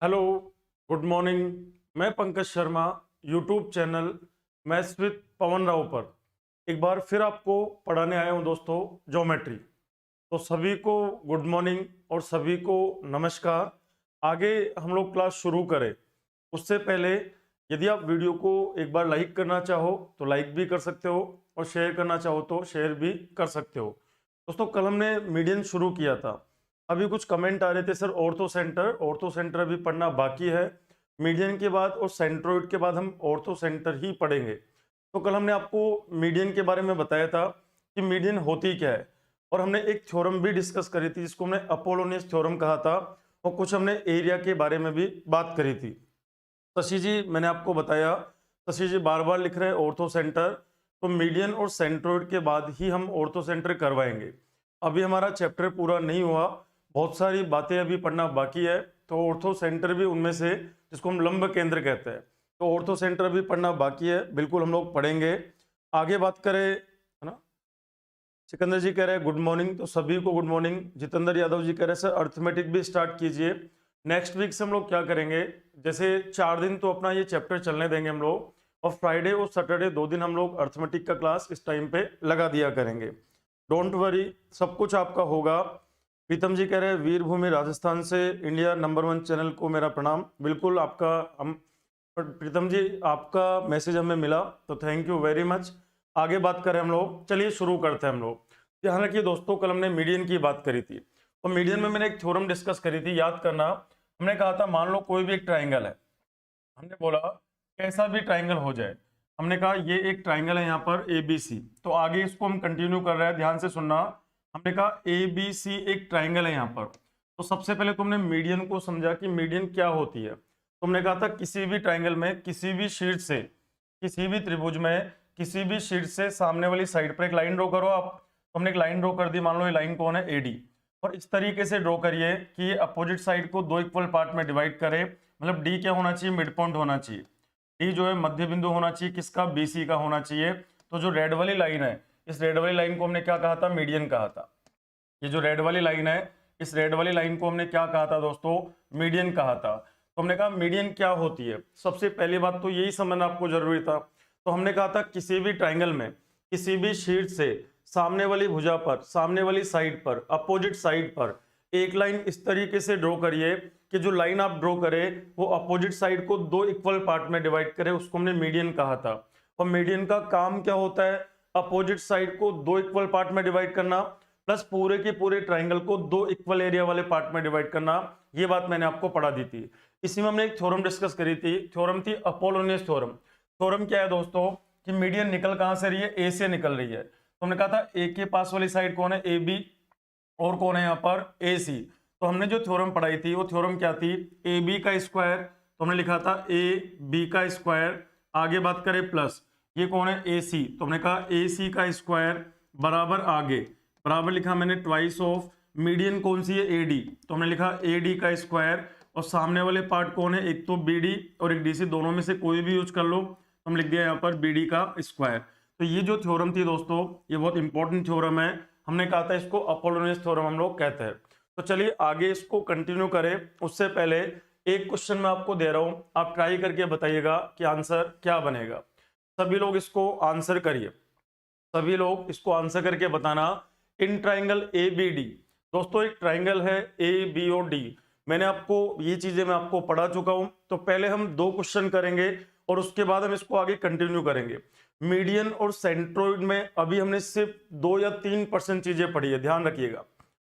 Hello, good morning. मैं Pankaj Sharma, YouTube channel maths with Pawan Rao पर एक बार फिर आपको पढ़ाने आया हूं दोस्तों, ज्योमेट्री। तो सभी को गुड मॉर्निंग और सभी को नमस्कार। आगे हम लोग क्लास शुरू करें उससे पहले यदि आप वीडियो को एक बार लाइक करना चाहो तो लाइक भी कर सकते हो और शेयर करना चाहो तो शेयर भी कर सकते हो। दोस्तों, कल हमने मीडियन शुरू किया था। अभी कुछ कमेंट आ रहे थे, सर ऑर्थो सेंटर अभी पढ़ना बाकी है। मीडियन के बाद और सेंट्रोइड के बाद हम ऑर्थो सेंटर ही पढ़ेंगे। तो कल हमने आपको मीडियन के बारे में बताया था कि मीडियन होती क्या है, और हमने एक थ्योरम भी डिस्कस करी थी जिसको हमने अपोलोनियस थ्योरम कहा था, और कुछ हमने एरिया के बारे में भी बात करी थी। शशि जी, मैंने आपको बताया, शशि जी बार बार लिख रहे हैं ऑर्थो सेंटर, तो मीडियन और सेंट्रोइड के बाद ही हम ऑर्थो सेंटर करवाएंगे। अभी हमारा चैप्टर पूरा नहीं हुआ, बहुत सारी बातें अभी पढ़ना बाकी है। तो ऑर्थो सेंटर भी उनमें से, जिसको हम लंब केंद्र कहते हैं, तो ऑर्थो सेंटर भी पढ़ना बाकी है, बिल्कुल हम लोग पढ़ेंगे। आगे बात करें, है ना। सिकंदर जी कह रहे हैं गुड मॉर्निंग, तो सभी को गुड मॉर्निंग। जितेंद्र यादव जी कह रहे हैं सर अर्थमेटिक भी स्टार्ट कीजिए। नेक्स्ट वीक से हम लोग क्या करेंगे, जैसे 4 दिन तो अपना ये चैप्टर चलने देंगे हम लोग, और फ्राइडे और सैटरडे 2 दिन हम लोग अर्थमेटिक का क्लास इस टाइम पे लगा दिया करेंगे। डोंट वरी, सब कुछ आपका होगा। प्रीतम जी कह रहे हैं वीरभूमि राजस्थान से इंडिया नंबर 1 चैनल को मेरा प्रणाम। बिल्कुल आपका हम प्रीतम जी, आपका मैसेज हमें मिला तो थैंक यू वेरी मच। आगे बात करें हम लोग, चलिए शुरू करते हैं हम लोग। ध्यान रखिए दोस्तों, कल हमने मीडियन की बात करी थी, और मीडियन में मैंने एक थ्योरम डिस्कस करी थी, याद करना। हमने कहा था मान लो कोई भी एक ट्राइंगल है, हमने बोला कैसा भी ट्राइंगल हो जाए, हमने कहा ये एक ट्राइंगल है यहाँ पर ए बी सी। तो आगे इसको हम कंटिन्यू कर रहे हैं, ध्यान से सुनना। हमने कहा ए बी सी एक ट्राइंगल है यहाँ पर। तो सबसे पहले तुमने मीडियन को समझा कि मीडियन क्या होती है। तुमने कहा था किसी भी ट्राइंगल में, किसी भी शीट से, किसी भी त्रिभुज में, किसी भी शीट से सामने वाली साइड पर एक लाइन ड्रॉ करो आप। तो हमने एक लाइन ड्रॉ कर दी, मान लो ये लाइन कौन है, एडी। और इस तरीके से ड्रॉ करिए कि ये अपोजिट साइड को 2 इक्वल पार्ट में डिवाइड करे। मतलब डी क्या होना चाहिए, मिड पॉइंट होना चाहिए। डी जो है मध्य बिंदु होना चाहिए, किसका, बीसी का होना चाहिए। तो जो रेड वाली लाइन है, इस रेड वाली लाइन को हमने क्या कहा था, मीडियन कहा था। ये जो रेड वाली लाइन है, इस रेड वाली लाइन को हमने क्या कहा था दोस्तों, मीडियन कहा था। तो हमने कहा मीडियन क्या होती है, सबसे पहली बात तो यही समझना आपको जरूरी था। तो हमने कहा था किसी भी ट्राइंगल में, किसी भी शीट से सामने वाली भुजा पर, सामने वाली साइड पर, अपोजिट साइड पर एक लाइन इस तरीके से ड्रॉ करिए कि जो लाइन आप ड्रॉ करें वो अपोजिट साइड को 2 इक्वल पार्ट में डिवाइड करे, उसको हमने मीडियन कहा था। और मीडियन का काम क्या होता है, अपोजिट साइड को 2 इक्वल पार्ट में डिवाइड करना, प्लस पूरे के पूरे ट्राइंगल को 2 इक्वल एरिया वाले पार्ट में डिवाइड करना। ये बात मैंने आपको पढ़ा दी थी। इसी में हमने एक थ्योरम डिस्कस करी थी, थ्योरम थी अपोलोनियस थ्योरम। थ्योरम क्या है दोस्तों, कि मीडियन निकल कहां से रही है, ए से निकल रही है। तो हमने कहा था ए के पास वाली साइड कौन है, ए बी, और कौन है यहाँ पर, ए सी। तो हमने जो थ्योरम पढ़ाई थी वो थ्योरम क्या थी, ए बी का स्क्वायर। तो हमने लिखा था ए बी का स्क्वायर, आगे बात करें प्लस ये कौन है, ए सी। तो हमने कहा ए सी का स्क्वायर बराबर, आगे बराबर लिखा मैंने ट्वाइस ऑफ मीडियन कौन सी है, ए डी। तो हमने लिखा ए डी का स्क्वायर, और सामने वाले पार्ट कौन है, एक तो बी डी और एक डी सी, दोनों में से कोई भी यूज कर लो। तो हम लिख दिया यहाँ पर बी डी का स्क्वायर। तो ये जो थ्योरम थी दोस्तों, ये बहुत इंपॉर्टेंट थ्योरम है। हमने कहा था इसको अपोलोनियस थ्योरम हम लोग कहते हैं। तो चलिए आगे इसको कंटिन्यू करें, उससे पहले एक क्वेश्चन मैं आपको दे रहा हूं, आप ट्राई करके बताइएगा कि आंसर क्या बनेगा। सभी लोग इसको आंसर करिए, सभी लोग इसको आंसर करके बताना। In triangle A B D, दोस्तों एक ट्राइंगल है ए बी और डी, मैंने आपको ये चीजें मैं आपको पढ़ा चुका हूं। तो पहले हम 2 क्वेश्चन करेंगे और उसके बाद हम इसको आगे कंटिन्यू करेंगे। मीडियन और सेंट्रोइड में अभी हमने सिर्फ 2 या 3% चीजें पढ़ी है, ध्यान रखिएगा।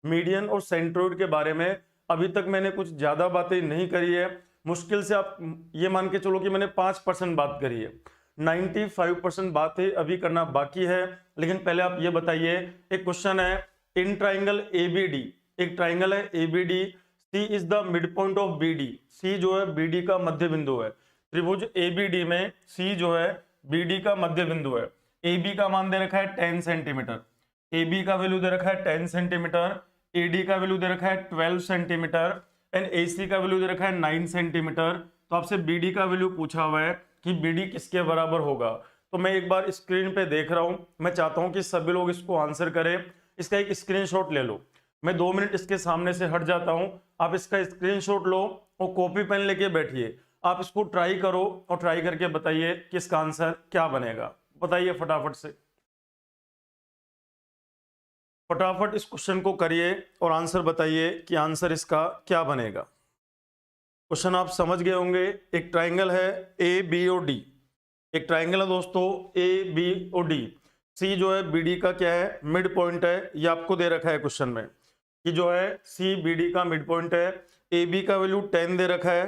मीडियन और सेंट्रोइड के बारे में अभी तक मैंने कुछ ज्यादा बातें नहीं करी है। मुश्किल से आप ये मान के चलो कि मैंने 5% बात करी है, 95% बातें अभी करना बाकी है। लेकिन पहले आप ये बताइए, एक क्वेश्चन है, in triangle A B D, एक ट्राइंगल है A B D, C is the mid point of B D, C जो है बी डी का मध्य बिंदु है। त्रिभुज ए बी डी में सी जो है बी डी का मध्य बिंदु है। ए बी का मान दे रखा है 10 सेंटीमीटर, ए बी का वैल्यू दे रखा है 10 सेंटीमीटर, ए डी का वैल्यू दे रखा है 12 सेंटीमीटर, एंड ए सी का वैल्यू दे रखा है 9 सेंटीमीटर। तो आपसे बी डी का वैल्यू पूछा हुआ है कि बी डी किसके बराबर होगा। तो मैं एक बार स्क्रीन पे देख रहा हूं, मैं चाहता हूं कि सभी लोग इसको आंसर करें। इसका एक स्क्रीनशॉट ले लो। मैं 2 मिनट इसके सामने से हट जाता हूं, आप इसका स्क्रीनशॉट लो और कॉपी पेन लेके बैठिए, आप इसको ट्राई करो और ट्राई करके बताइए कि इसका आंसर क्या बनेगा। बताइए फटाफट से, फटाफट इस क्वेश्चन को करिए और आंसर बताइए कि आंसर इसका क्या बनेगा। क्वेश्चन आप समझ गए होंगे। एक ट्राइंगल है ए बी और डी, एक ट्राइंगल है दोस्तों ए बी और डी। सी जो है बी डी का क्या है, मिड पॉइंट है, ये आपको दे रखा है क्वेश्चन में कि जो है सी बी डी का मिड पॉइंट है। ए बी का वैल्यू 10 दे रखा है।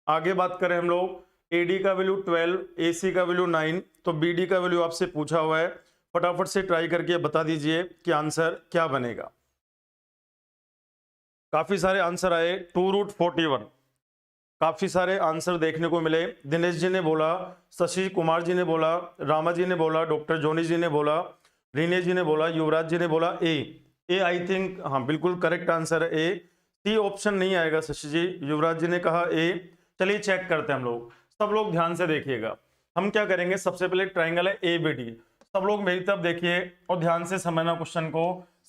आगे बात करें हम लोग, ए डी का वैल्यू 12, ए सी का वैल्यू 9, तो बी डी का वैल्यू आपसे पूछा हुआ है। फटाफट से ट्राई करके बता दीजिए कि आंसर क्या बनेगा। काफी सारे आंसर आए, 2√41, काफी सारे आंसर देखने को मिले। दिनेश जी ने बोला, शशि कुमार जी ने बोला, रामा जी ने बोला, डॉक्टर जोनी जी ने बोला, रीने जी ने बोला, युवराज जी ने बोला ए आई थिंक, हाँ बिल्कुल करेक्ट आंसर है ए। सी ऑप्शन नहीं आएगा शशि जी, युवराज जी ने कहा ए। चलिए चेक करते हैं हम लोग, सब लोग ध्यान से देखिएगा। हम क्या करेंगे, सबसे पहले ट्राइंगल है ए बी डी, सब लोग मेरी तरफ देखिए और ध्यान से समझना क्वेश्चन को।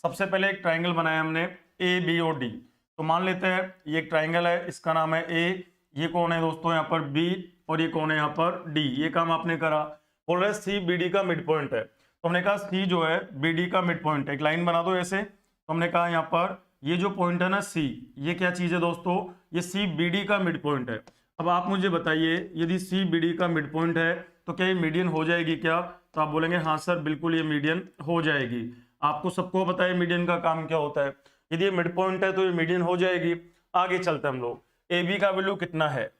सबसे पहले एक ट्राइंगल बनाया हमने ए बी और डी, तो मान लेते हैं ये एक ट्राइंगल है, इसका नाम है ए, ये कौन है दोस्तों यहाँ पर बी, और ये कौन है यहाँ पर डी। ये काम आपने करा। बोल रहे सी बी डी का मिड पॉइंट है, तो हमने कहा सी जो है बी डी का मिड पॉइंट है, एक लाइन बना दो ऐसे। तो हमने कहा यहाँ पर ये जो पॉइंट है ना सी, ये क्या चीज है दोस्तों, ये सी बी डी का मिड पॉइंट है। अब आप मुझे बताइए यदि सी बी डी का मिड पॉइंट है तो क्या ये मीडियन हो जाएगी क्या? तो आप बोलेंगे हाँ सर बिल्कुल ये मीडियन हो जाएगी। आपको सबको पता है मीडियन का काम क्या होता है, यदि ये मिड पॉइंट है तो ये मीडियन हो जाएगी। आगे चलते हैं हम लोग, ए बी का वैल्यू कितना है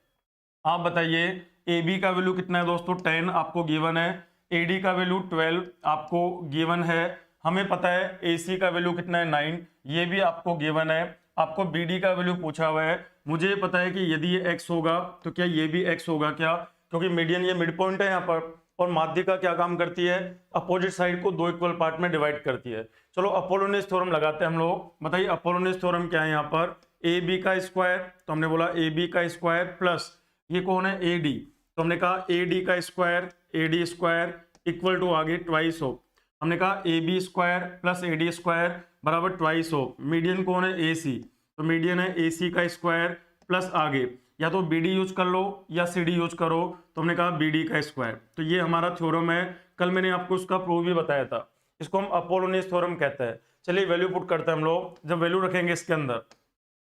आप बताइए। ए बी का वैल्यू कितना है दोस्तों, 10 आपको गिवन है। ए डी का वैल्यू 12 आपको गिवन है। हमें पता है ए सी का वैल्यू कितना है 9, ये भी आपको गिवन है। आपको बी डी का वैल्यू पूछा हुआ है। मुझे पता है कि यदि ये x होगा तो क्या ये भी x होगा क्या, क्योंकि मीडियन ये मिड पॉइंट है यहाँ पर। और माध्यिका क्या काम करती है, अपोजिट साइड को 2 इक्वल पार्ट में डिवाइड करती है। चलो अपोलोनियस थ्योरम लगाते हैं हम लोग। बताइए अपोलोनियस थ्योरम क्या है यहाँ पर, ए बी का स्क्वायर, तो हमने बोला ए बी का स्क्वायर प्लस ये कौन है ए डी, तो हमने कहा ए डी का square, A D square equal to आगे ट्वाइस ऑफ, हमने कहा A B square plus A D square बराबर ट्वाइस ऑफ, मीडियन कौन है ए सी, तो मीडियन है ए सी का स्क्वायर प्लस आगे या तो बी डी यूज कर लो या सी डी यूज करो, तो हमने कहा बी डी का स्क्वायर। तो ये हमारा थ्योरम है, कल मैंने आपको उसका प्रूफ भी बताया था। इसको हम अपोलोनियस थ्योरम कहते हैं। चलिए वैल्यू पुट करते हैं हम लोग। जब वैल्यू रखेंगे इसके अंदर,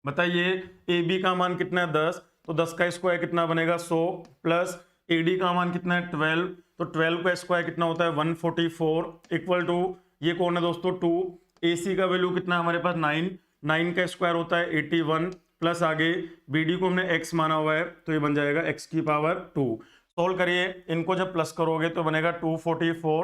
बताइए ए बी का मान कितना है 10, तो 10 का स्क्वायर कितना बनेगा 100 प्लस ए डी का मान कितना है 12, तो 12 का स्क्वायर कितना होता है 144 इक्वल टू ये कौन है दोस्तों 2। ए सी का वैल्यू कितना है हमारे पास 9, 9 का स्क्वायर होता है 81 प्लस आगे बी डी को हमने x माना हुआ है तो ये बन जाएगा x की पावर 2। सोल्व करिए, इनको जब प्लस करोगे तो बनेगा 244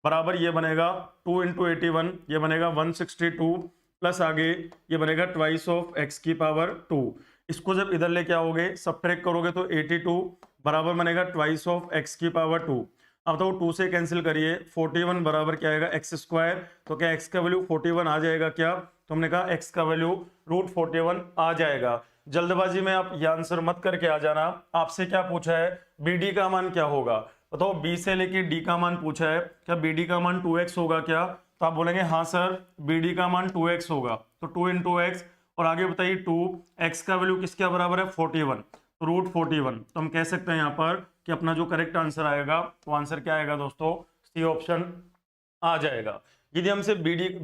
बराबर ये बनेगा 2 इंटू 81, ये बनेगा 162 प्लस आगे ये बनेगा ट्वाइस ऑफ x की पावर 2। इसको जब इधर लेके आओगे सब्ट्रैक्ट करोगे तो 82 बराबर बनेगा ट्वाइस ऑफ x की पावर 2। अब तो 2 से कैंसिल करिए, 41 बराबर क्या आएगा एक्स स्क्वायर, तो क्या x का वैल्यू 41 आ जाएगा क्या, तो हमने कहा x का वैल्यू √41 आ जाएगा। जल्दबाजी में आप ये आंसर मत करके आ जाना। आपसे क्या पूछा है, bd का मान क्या होगा, बताओ b से लेके d का मान पूछा है, क्या bd का मान 2x होगा क्या, तो आप बोलेंगे हाँ सर bd का मान 2x होगा, तो 2 इंटू एक्स और आगे बताइए 2, x का वैल्यू किसके बराबर है 41, तो √41। तो हम कह सकते हैं यहाँ पर कि अपना जो करेक्ट आंसर आएगा वो आंसर क्या आएगा दोस्तों, सी ऑप्शन आ जाएगा। यदि हमसे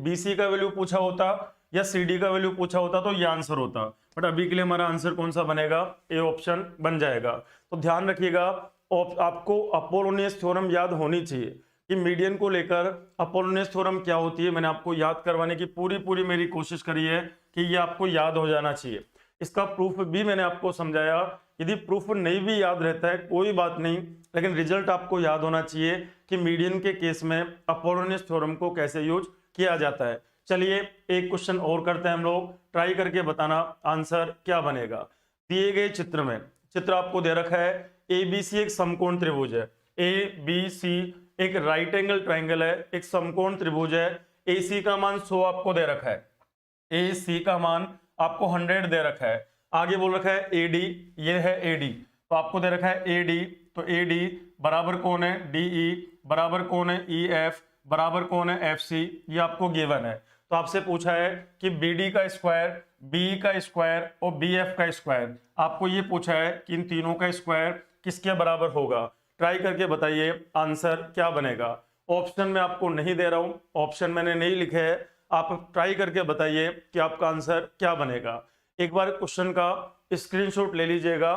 BC का वैल्यू पूछा होता या CD का वैल्यू पूछा होता तो ये आंसर होता, बट अभी के लिए हमारा आंसर कौन सा बनेगा, ए ऑप्शन बन जाएगा। तो ध्यान रखिएगा, आपको अपोलोनियस थ्योरम याद होनी चाहिए कि मीडियन को लेकर अपोलोनियस थ्योरम क्या होती है। मैंने आपको याद करवाने की पूरी मेरी कोशिश करी है कि ये आपको याद हो जाना चाहिए। इसका प्रूफ भी मैंने आपको समझाया। यदि प्रूफ नहीं भी याद रहता है कोई बात नहीं, लेकिन रिजल्ट आपको याद होना चाहिए कि मीडियन के केस में अपोलोनियस थ्योरम को कैसे यूज किया जाता है। चलिए एक क्वेश्चन और करते हैं हम लोग, ट्राई करके बताना आंसर क्या बनेगा। दिए गए चित्र में, चित्र आपको दे रखा है ABC एक समकोण त्रिभुज है, ABC एक राइट एंगल ट्राइंगल है, एक समकोण त्रिभुज है। AC का मान 100 आपको दे रखा है, AC का मान आपको 100 दे रखा है। आगे बोल रखा है AD, ये है AD, तो आपको दे रखा है AD, तो AD बराबर कौन है DE, बराबर कौन है EF, बराबर कौन है FC, ये आपको गिवन है। तो तो आपसे पूछा है कि BD का स्क्वायर, BE का स्क्वायर और BF का स्क्वायर, आपको ये पूछा है कि इन तीनों का स्क्वायर किसके बराबर होगा। ट्राई करके बताइए आंसर क्या बनेगा। ऑप्शन में आपको नहीं दे रहा हूं, ऑप्शन मैंने नहीं लिखे हैं, आप ट्राई करके बताइए कि आपका आंसर क्या बनेगा। एक बार क्वेश्चन का स्क्रीनशॉट ले लीजिएगा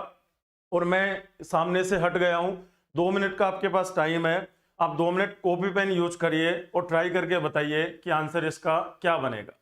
और मैं सामने से हट गया हूं, 2 मिनट का आपके पास टाइम है, आप 2 मिनट कॉपी पेन यूज करिए और ट्राई करके बताइए कि आंसर इसका क्या बनेगा।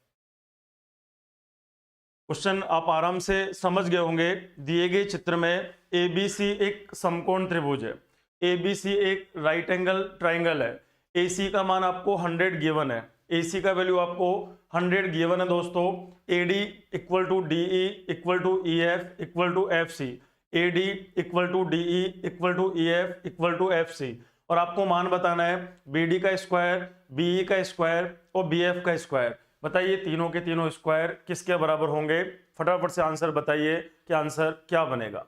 क्वेश्चन आप आराम से समझ गए होंगे। दिए गए चित्र में ABC एक समकोण त्रिभुज है, ABC एक राइट एंगल ट्राइंगल है, AC का मान आपको 100 गिवन है, AC का वैल्यू आपको 100 गिवन है दोस्तों। AD equal to DE equal to EF equal to FC, AD equal to DE equal to EF equal to FC, और आपको मान बताना है BD का स्क्वायर, BE का स्क्वायर और BF का स्क्वायर। बताइए तीनों के तीनों स्क्वायर किसके बराबर होंगे। फटाफट से आंसर बताइए कि आंसर क्या बनेगा।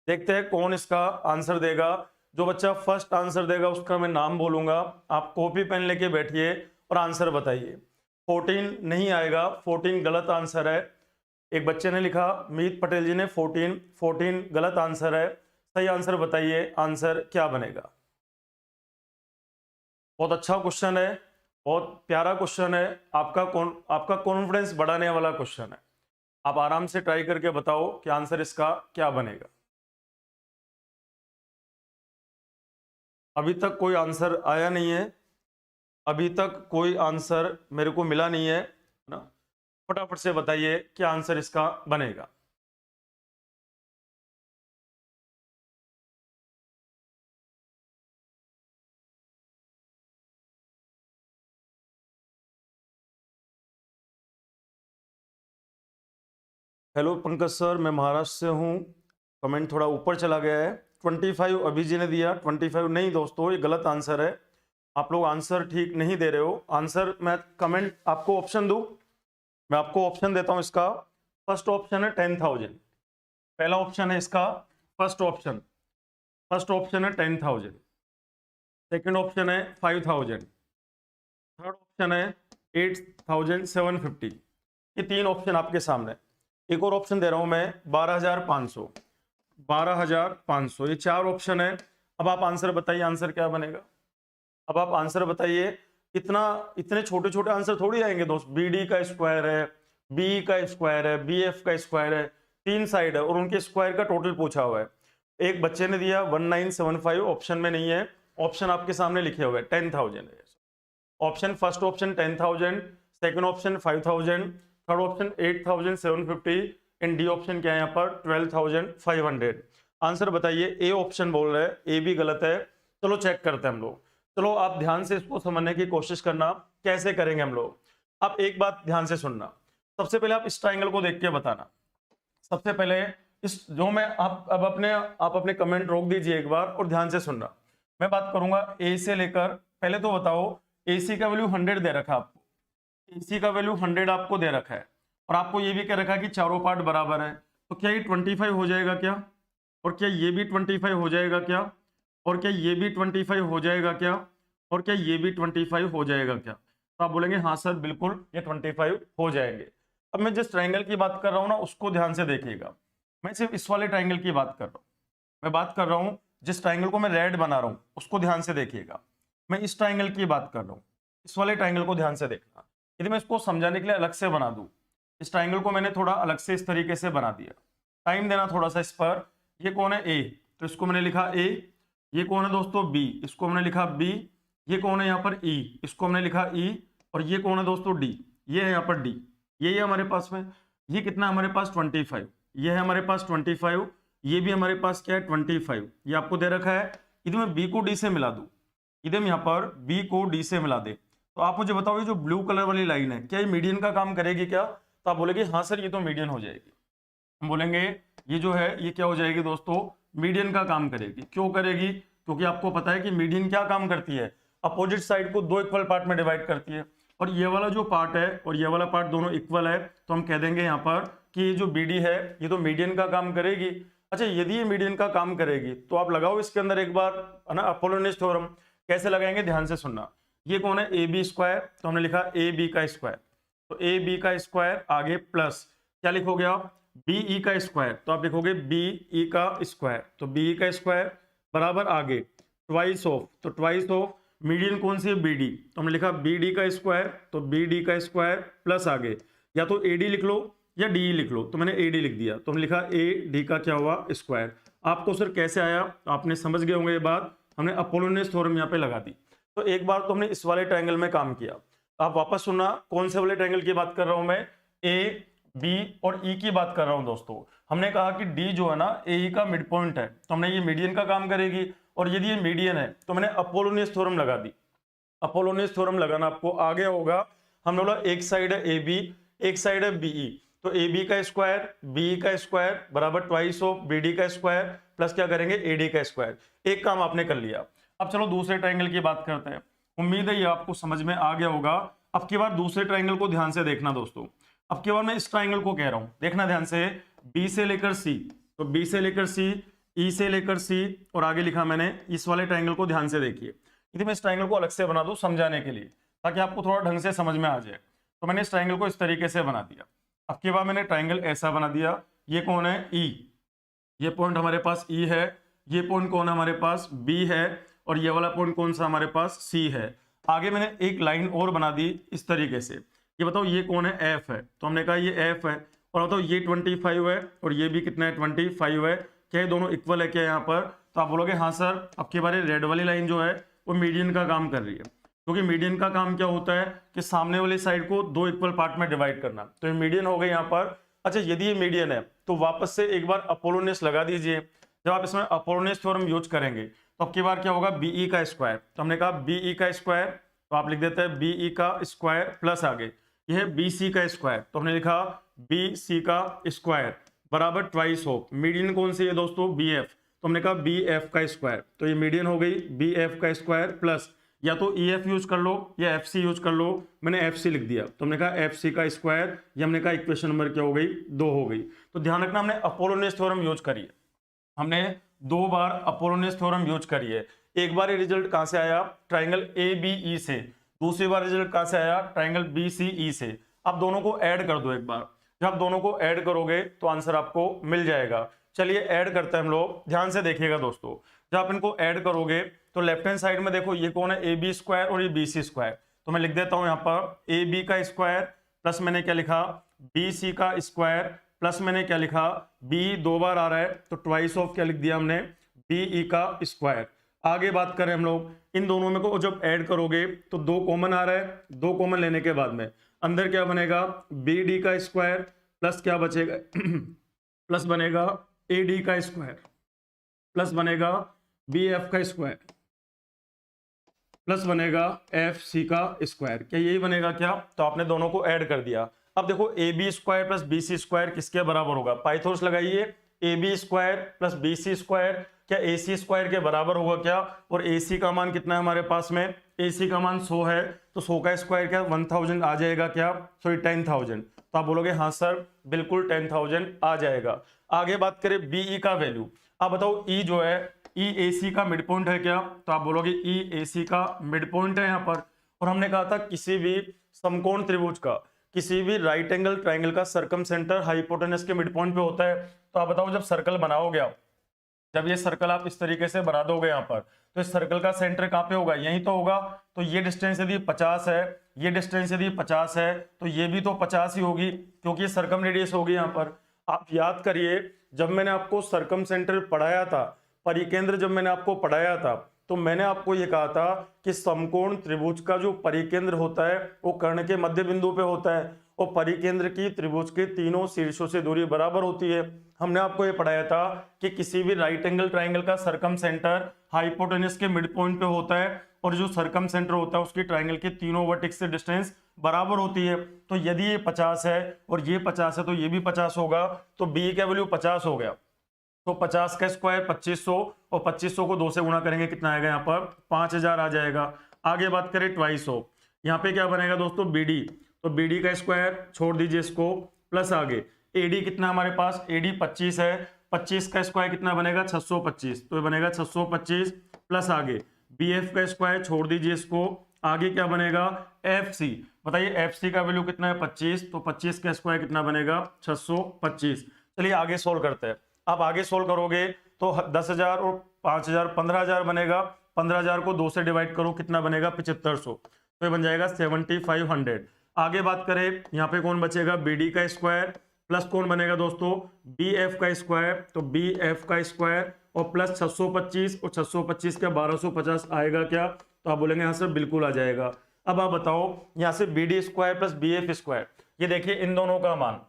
देखते हैं कौन इसका आंसर देगा। जो बच्चा फर्स्ट आंसर देगा उसका मैं नाम बोलूंगा, आप कॉपी पेन लेके बैठिए और आंसर बताइए। 14 नहीं आएगा, 14 गलत आंसर है। एक बच्चे ने लिखा, मीत पटेल जी ने 14 गलत आंसर है। सही आंसर बताइए, आंसर क्या बनेगा। बहुत अच्छा क्वेश्चन है, बहुत प्यारा क्वेश्चन है, आपका कॉन्फिडेंस बढ़ाने वाला क्वेश्चन है। आप आराम से ट्राई करके बताओ कि आंसर इसका क्या बनेगा। अभी तक कोई आंसर आया नहीं है, अभी तक कोई आंसर मेरे को मिला नहीं है ना। फटाफट से बताइए क्या आंसर इसका बनेगा। हेलो पंकज सर, मैं महाराष्ट्र से हूँ। कमेंट थोड़ा ऊपर चला गया है। 25 अभी जी ने दिया, 25 नहीं दोस्तों, ये गलत आंसर है। आप लोग आंसर ठीक नहीं दे रहे हो। आंसर मैं कमेंट आपको ऑप्शन दूं, मैं आपको ऑप्शन देता हूं इसका। फर्स्ट ऑप्शन है 10,000, पहला ऑप्शन है इसका फर्स्ट ऑप्शन है 10,000, सेकंड ऑप्शन है 5,000, थर्ड ऑप्शन है 8,750। ये 3 ऑप्शन आपके सामने। एक और ऑप्शन दे रहा हूं मैं 12,500, ये 4 ऑप्शन है। अब आप आंसर बताइए, आंसर क्या बनेगा। अब आप आंसर बताइए। इतने छोटे छोटे आंसर थोड़ी आएंगे दोस्त। BD का स्क्वायर है, BE का स्क्वायर है, BF का स्क्वायर है, 3 साइड है और उनके स्क्वायर का टोटल पूछा हुआ है। एक बच्चे ने दिया 1975, ऑप्शन में नहीं है, ऑप्शन आपके सामने लिखे हुए 10,000 है। Option first option 10,000, second option 5,000, third option 8,750, and D option क्या है यहाँ पर 12,500। आंसर बताइए। ए ऑप्शन बोल रहे हैं, ए भी गलत है। चलो चेक करते हैं हम लोग। चलो आप ध्यान से इसको समझने की कोशिश करना, कैसे करेंगे हम लोग। आप एक बात ध्यान से सुनना, सबसे पहले आप इस ट्राइंगल को देख के बताना। सबसे पहले इस जो मैं आप अपने कमेंट रोक दीजिए एक बार और ध्यान से सुनना। मैं बात करूंगा ए से लेकर, पहले तो बताओ AC का वैल्यू 100 दे रखा है आपको, AC का वैल्यू 100 आपको दे रखा है और आपको ये भी कह रखा है कि चारों पार्ट बराबर है। तो क्या ये 25 हो जाएगा क्या, और क्या ये भी 25 हो जाएगा क्या, और क्या ये भी 25 हो जाएगा क्या, और क्या ये भी 25 हो जाएगा क्या। तो आप बोलेंगे हाँ सर बिल्कुल ये 25 हो जाएंगे। अब मैं जिस ट्राइंगल की बात कर रहा हूँ ना उसको ध्यान से देखिएगा। मैं सिर्फ इस वाले ट्राइंगल की बात कर रहा हूँ, मैं बात कर रहा हूँ जिस ट्राइंगल को मैं रेड बना रहा हूँ उसको ध्यान से देखिएगा। मैं इस ट्राइंगल की बात कर रहा हूँ, इस वाले ट्राइंगल को ध्यान से देखना। यदि मैं इसको समझाने के लिए अलग से बना दूं, इस ट्राइंगल को मैंने थोड़ा अलग से इस तरीके से बना दिया, टाइम देना थोड़ा सा इस पर। ये कौन है A, तो इसको मैंने लिखा A। ये कौन है दोस्तों B, इसको मैंने लिखा B। ये कौन है यहाँ पर E, इसको हमने लिखा E। और ये कौन है दोस्तों D, ये है यहाँ पर D। ये है हमारे पास में, ये कितना हमारे पास 25, ये है हमारे पास 25, ये भी हमारे पास क्या है 25, ये आपको दे रखा है। यदि मैं B को D से मिला दूं, यदि हम यहाँ पर B को D से मिला दे, तो आप मुझे बताओ ये जो ब्लू कलर वाली लाइन है क्या ये मीडियन का काम करेगी क्या। तो आप बोलेंगे हाँ सर ये तो मीडियन हो जाएगी। हम बोलेंगे ये जो है ये क्या हो जाएगी दोस्तों, मीडियन का काम करेगी। क्यों करेगी, क्योंकि आपको पता है कि मीडियन क्या काम करती है, अपोजिट साइड को 2 इक्वल पार्ट में डिवाइड करती है। और ये वाला जो पार्ट है और ये वाला पार्ट दोनों इक्वल है, तो हम कह देंगे यहाँ पर कि ये जो BD है ये तो मीडियन का काम करेगी। अच्छा यदि ये मीडियन का काम करेगी तो आप लगाओ इसके अंदर एक बार है ना अपोलोनियस थ्योरम। कैसे लगाएंगे ध्यान से सुनना। ये कौन है, ए बी स्क्वायर, तो हमने लिखा ए बी का स्क्वायर, तो ए बी का स्क्वायर आगे प्लस क्या लिखोगे आप, बी ई का स्क्वायर, तो आप लिखोगे बी ई का स्क्वायर, तो बी ई का स्क्वायर बराबर आगे ट्वाइस ऑफ, तो ट्वाइस ऑफ मीडियन कौन सी है, बी डी, तो हमने लिखा बी डी का स्क्वायर, तो बी डी का स्क्वायर प्लस आगे या तो ए डी लिख लो या डी लिख लो, तो मैंने ए डी लिख दिया, तो हमने लिखा ए डी का क्या हुआ, स्क्वायर। आपको सर कैसे आया, आपने समझ गए होंगे ये बात, हमने अपोलोनियस थ्योरम यहाँ पे लगा दी। तो एक बार तो हमने इस वाले ट्रायंगल में काम किया, आप वापस सुनना कौन से वाले ट्रायंगल की बात कर रहा हूं मैं, ए बी और ई की बात कर रहा हूं दोस्तों। हमने कहा कि डी जो है ना ए ई का मिड पॉइंट है, तो हमने ये मीडियन का काम करेगी, और यदि ये मीडियन है तो मैंने अपोलोनियस थ्योरम लगा दी। अपोलोनियस थ्योरम लगाना आपको आ गया होगा। हमने बोला एक साइड है ए बी, एक साइड है बीई, तो ए बी का स्क्वायर बी का स्क्वायर बराबर ट्वाइस ऑफ बी डी का स्क्वायर प्लस क्या करेंगे, ए डी का स्क्वायर। एक काम आपने कर लिया। अब चलो दूसरे ट्रायंगल की बात करते हैं। उम्मीद है ये आपको समझ में आ गया होगा। अब की बार दूसरे ट्रायंगल को ध्यान से देखना दोस्तों। अब की बार मैं इस ट्रायंगल को कह रहा हूं, देखना ध्यान से, बी से लेकर सी, तो बी से लेकर सी, ई से लेकर सी, और आगे लिखा मैंने इस वाले ट्रायंगल को ध्यान से देखिए। यदि मैं इस ट्रायंगल को अलग से बना दूं समझाने के लिए, ताकि आपको थोड़ा ढंग से समझ में आ जाए, तो मैंने इस ट्रायंगल को इस तरीके से बना दिया। अब की बार मैंने ट्रायंगल ऐसा बना दिया, ये कौन है, ई, ये पॉइंट हमारे पास ई है, ये पॉइंट कौन है हमारे पास, बी है, और ये वाला पॉइंट कौन सा हमारे पास, सी है। आगे मैंने एक लाइन और बना दी इस तरीके से, ये बताओ ये कौन है, एफ है, तो हमने कहा ये एफ है, और बताओ ये 25 है और ये भी कितना है, 25 है। क्या ये दोनों इक्वल है क्या यहाँ पर, तो आप बोलोगे हाँ सर। अब की बार रेड वाली लाइन जो है वो मीडियन का काम कर रही है, क्योंकि मीडियन का काम क्या होता है कि सामने वाली साइड को दो इक्वल पार्ट में डिवाइड करना, तो ये मीडियन हो गई यहाँ पर। अच्छा यदि ये मीडियन है तो वापस से एक बार अपोलोनियस लगा दीजिए। जब आप इसमें अपोलोनियस थ्योरम यूज करेंगे तो अब की बार क्या होगा, बीई का स्क्वायर, तो हमने कहा बीई का स्क्वायर, तो आप लिख देते हैं बीई का स्क्वायर प्लस आगे यह बी सी का स्क्वायर, तो हमने लिखा बी सी का स्क्वायर बराबर ट्वाइस ऑफ मीडियन कौन सी है दोस्तों, बी एफ, तो हमने कहा बी एफ का स्क्वायर, तो ये मीडियन हो गई बी एफ का स्क्वायर प्लस या तो ई एफ यूज कर लो या एफ सी यूज कर लो, मैंने एफ सी लिख दिया, तो हमने कहा एफ सी का स्क्वायर, ये हमने कहा इक्वेशन नंबर क्या हो गई, 2 हो गई। तो ध्यान रखना हमने अपोलोनियस थ्योरम यूज करी है, हमने 2 बार अपोलोनियस थ्योरम यूज करी है। एक बार ये रिजल्ट कहां से आया, ट्राइंगल ए बी ई से, दूसरी बार रिजल्ट कहां से आया, ट्राइंगल बी सी ई से। अब दोनों को ऐड कर दो एक बार, जब आप दोनों को ऐड करोगे तो आंसर आपको मिल जाएगा। चलिए ऐड करते हैं हम लोग, ध्यान से देखिएगा दोस्तों। जब आप इनको ऐड करोगे तो लेफ्ट हैंड साइड में देखो ये कौन है, ए बी स्क्वायर और ये बी सी स्क्वायर, तो मैं लिख देता हूं यहाँ पर ए बी का स्क्वायर प्लस मैंने क्या लिखा, बी सी का स्क्वायर प्लस मैंने क्या लिखा, बी 2 बार आ रहा है तो ट्वाइस ऑफ क्या लिख दिया हमने, बी ई का स्क्वायर। आगे बात करें हम लोग, इन दोनों में को जब ऐड करोगे तो 2 कॉमन आ रहा है, 2 कॉमन लेने के बाद में अंदर क्या बनेगा, बी डी का स्क्वायर प्लस क्या बचेगा प्लस बनेगा ए डी का स्क्वायर प्लस बनेगा बी एफ का स्क्वायर प्लस बनेगा एफ सी का स्क्वायर। क्या यही बनेगा क्या, तो आपने दोनों को ऐड कर दिया। अब देखो A B square plus B C square किसके बराबर होगा, पाइथागोरस लगाइए, A B square plus B C square क्या ए सी स्क्वायर के बराबर होगा क्या, और ए सी का मान कितना है हमारे पास में, ए सी का मान 100 है, तो 100 का स्क्वायर क्या 1000 आ जाएगा क्या, सॉरी 10000, तो आप बोलोगे हाँ सर बिल्कुल 10000 आ जाएगा। आगे बात करें बीई का वैल्यू, आप बताओ ई जो है ई ए सी का मिड पॉइंट है क्या, तो आप बोलोगे ई ए सी का मिड पॉइंट है यहाँ पर। और हमने कहा था किसी भी समकोण त्रिभुज का, किसी भी राइट एंगल ट्राइंगल का सर्कम सेंटर हाइपोटेनस के मिड पॉइंट पे होता है। तो आप बताओ जब सर्कल बनाओगे आप, जब ये सर्कल आप इस तरीके से बना दोगे यहाँ पर, तो इस सर्कल का सेंटर कहाँ पे होगा, यही तो होगा। तो ये डिस्टेंस यदि 50 है, ये डिस्टेंस यदि 50 है, तो ये भी तो 50 ही होगी, क्योंकि ये सर्कम रेडियस होगी यहाँ पर। आप याद करिए जब मैंने आपको सर्कम सेंटर पढ़ाया था, परिकेंद्र जब मैंने आपको पढ़ाया था, तो मैंने आपको ये कहा था कि समकोण त्रिभुज का जो परिकेंद्र होता है वो कर्ण के मध्य बिंदु पे होता है, और परिकेंद्र की त्रिभुज के तीनों शीर्षों से दूरी बराबर होती है। हमने आपको ये पढ़ाया था कि किसी भी राइट एंगल ट्राइंगल का सर्कम सेंटर हाइपोटेनस के मिड पॉइंट पे होता है, और जो सर्कम सेंटर होता है उसकी ट्राइंगल के तीनों वर्टेक्स से डिस्टेंस बराबर होती है। तो यदि ये 50 है और ये 50 है तो ये भी 50 होगा, तो बी का वैल्यू 50 हो गया। तो 50 का स्क्वायर 2500, और 2500 को 2 से गुणा करेंगे कितना आएगा यहाँ पर 5000 आ जाएगा। आगे बात करें 250, यहाँ पे क्या बनेगा दोस्तों बीडी, तो बीडी का स्क्वायर छोड़ दीजिए इसको, प्लस आगे एडी कितना हमारे पास, एडी 25 है, 25 का स्क्वायर कितना बनेगा 625, तो ये बनेगा 625 प्लस आगे बीएफ का स्क्वायर छोड़ दीजिए इसको, आगे क्या बनेगा एफ सी। बताइए एफ सी का वैल्यू कितना है 25, तो 25 का स्क्वायर कितना बनेगा 625। चलिए आगे सोल्व करते हैं। आप आगे सोल्व करोगे तो 10,000 और 5,000 15,000 बनेगा। 15,000 को 2 से डिवाइड करो कितना बनेगा 7500, तो ये बन जाएगा 7500। आगे बात करें यहाँ पे कौन बचेगा बी डी का स्क्वायर प्लस कौन बनेगा दोस्तों बी एफ का स्क्वायर, तो बी एफ का स्क्वायर और प्लस 625 और 625 का 1250 आएगा क्या, तो आप बोलेंगे यहाँ से बिल्कुल आ जाएगा। अब आप बताओ यहाँ से B D square plus B F square, ये देखिए इन दोनों का मान,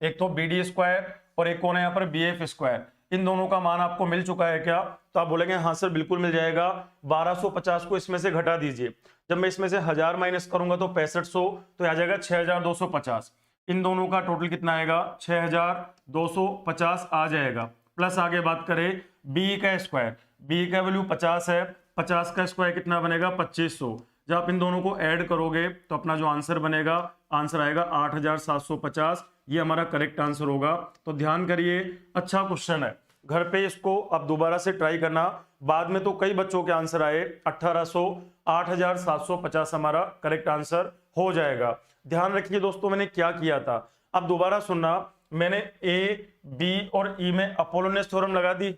एक तो बी डी स्क्वायर और एक कौन है यहाँ पर बी एफ स्क्वायर, इन दोनों का मान आपको मिल चुका है क्या, तो आप बोलेंगे हाँ सर बिल्कुल मिल जाएगा। 1250 को इसमें से घटा दीजिए, जब मैं इसमें से 1000 माइनस करूंगा तो 6500, तो आ जाएगा 6250। इन दोनों का टोटल कितना आएगा 6250 आ जाएगा। प्लस आगे बात करें बी का स्क्वायर, बी का वैल्यू 50 है, 50 का स्क्वायर कितना बनेगा 2500। जब आप इन दोनों को ऐड करोगे तो अपना जो आंसर बनेगा, आंसर आएगा 8750। ये हमारा करेक्ट आंसर होगा। तो ध्यान करिए, अच्छा क्वेश्चन है, घर पे इसको आप दोबारा से ट्राई करना। बाद में तो कई बच्चों के आंसर आए 1800, 8750 हमारा करेक्ट आंसर हो जाएगा। ध्यान रखिए दोस्तों मैंने क्या किया था, अब दोबारा सुनना। मैंने ए बी और ई में अपोलोनियस थ्योरम लगा दी,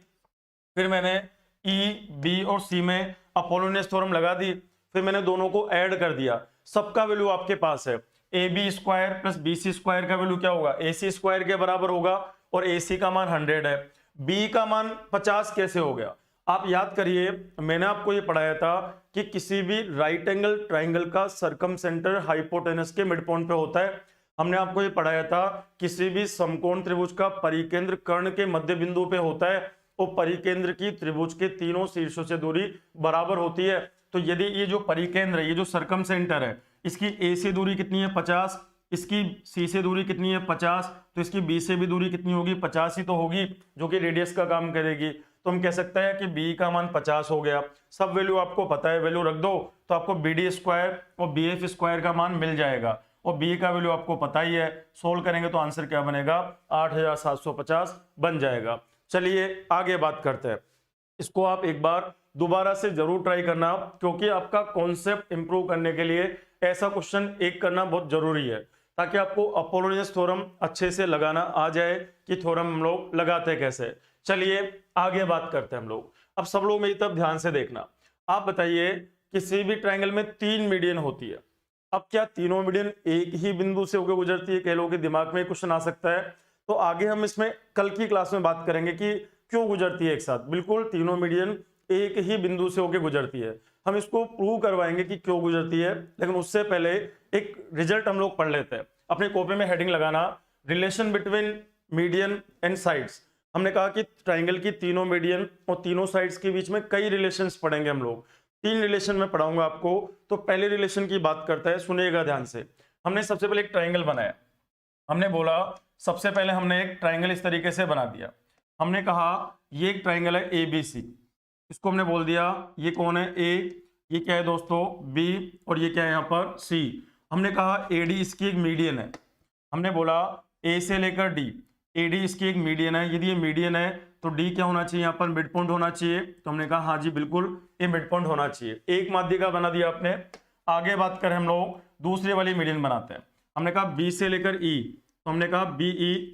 फिर मैंने ई बी और सी में अपोलोनियस थ्योरम लगा दी, फिर मैंने दोनों को ऐड कर दिया। सबका वैल्यू आपके पास है, A B square plus B C square का वैल्यू क्या होगा ए सी स्क्वायर के बराबर होगा, और ए सी का मान 100 है, बी का मान 50 कैसे हो गया। आप याद करिए मैंने आपको ये पढ़ाया था कि किसी भी राइट एंगल ट्राइंगल का सरकम सेंटर हाइपोटेनस के मिड पॉइंट पे होता है। हमने आपको ये पढ़ाया था किसी भी समकोण त्रिभुज का परिकेंद्र कर्ण के मध्य बिंदु पे होता है, और परिकेंद्र की त्रिभुज के तीनों शीर्षों से दूरी बराबर होती है। तो यदि ये जो परिकेंद्र है, ये जो सरकम सेंटर है, इसकी ए से दूरी कितनी है 50, इसकी सी से दूरी कितनी है 50, तो इसकी बी से भी दूरी कितनी होगी 50 ही तो होगी, जो कि रेडियस का काम करेगी। तो हम कह सकते हैं कि बी का मान 50 हो गया। सब वैल्यू आपको पता है, वैल्यू रख दो तो आपको बी डी स्क्वायर और बी एफ स्क्वायर का मान मिल जाएगा, और बी का वैल्यू आपको पता ही है। सोल्व करेंगे तो आंसर क्या बनेगा 8750 बन जाएगा। चलिए आगे बात करते हैं। इसको आप एक बार दोबारा से जरूर ट्राई करना, क्योंकि आपका कॉन्सेप्ट इंप्रूव करने के लिए ऐसा क्वेश्चन एक करना बहुत जरूरी है, ताकि आपको अपोलोनियस थ्योरम अच्छे से लगाना आ जाए कि थ्योरम हम लोग लगाते कैसे। चलिए आगे बात करते हैं हम लोग। अब सब लोग मेरी तरफ ध्यान से देखना। आप बताइए किसी भी ट्रायंगल में 3 मीडियन होती है। अब क्या तीनों मीडियन एक ही बिंदु से होकर गुजरती है, कह लो कि दिमाग में क्वेश्चन आ सकता है। तो आगे हम इसमें कल की क्लास में बात करेंगे कि क्यों गुजरती है एक साथ। बिल्कुल तीनों मीडियन एक ही बिंदु से होकर गुजरती है, हम इसको प्रूव करवाएंगे कि क्यों गुजरती है। लेकिन उससे पहले एक रिजल्ट हम लोग पढ़ लेते हैं। अपने कॉपी में हेडिंग लगाना, relation between median and sides. हमने कहा कि ट्राइंगल की तीनों मीडियन और तीनों साइड्स के बीच में कई रिलेशंस पढ़ेंगे हम लोग। 3 रिलेशन में पढ़ाऊंगा आपको। तो पहले रिलेशन की बात करते हैं, सुनिएगा ध्यान से। हमने सबसे पहले एक ट्राइंगल बनाया। हमने बोला सबसे पहले हमने एक ट्राइंगल इस तरीके से बना दिया। हमने कहा ये एक ट्राइंगल है ए बी सी, इसको हमने बोल दिया ये कौन है ए, ये क्या है दोस्तों बी, और ये क्या है यहाँ पर सी। हमने कहा ए डी इसकी एक मीडियन है। हमने बोला ए से लेकर डी, ए डी इसकी एक मीडियन है। यदि ये मीडियन है तो डी क्या होना चाहिए, यहाँ पर मिड पॉइंट होना चाहिए। तो हमने कहा हाँ जी बिल्कुल ये मिड पॉइंट होना चाहिए। एक माध्यिका बना दिया आपने। आगे बात करें हम लोग दूसरी वाली मीडियन बनाते हैं। हमने कहा बी से लेकर ई, तो हमने कहा बी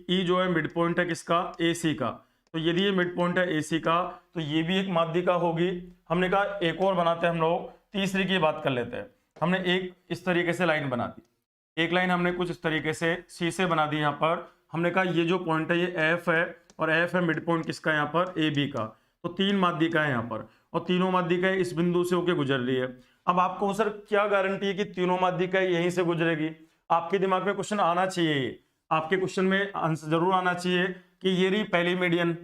ई जो है मिड पॉइंट है किसका ए सी का। तो यदि ये मिड पॉइंट है ए सी का तो ये भी एक माध्यिका होगी। हमने कहा एक और बनाते हैं हम लोग, तीसरी की बात कर लेते हैं। हमने एक इस तरीके से लाइन बना दी, एक लाइन हमने कुछ इस तरीके से सी से बना दी। यहाँ पर हमने कहा ये जो पॉइंट है ये एफ है, और एफ है मिड पॉइंट किसका यहाँ पर ए बी का। तो 3 माध्यिका है यहाँ पर, और तीनों माध्यिकाएं इस बिंदु से होकर गुजर रही है। अब आपको सर क्या गारंटी है कि तीनों माध्यिकाएं यहीं से गुजरेगी। आपके दिमाग में क्वेश्चन आना चाहिए, आपके क्वेश्चन में आंसर जरूर आना चाहिए कि ये रही पहली मीडियन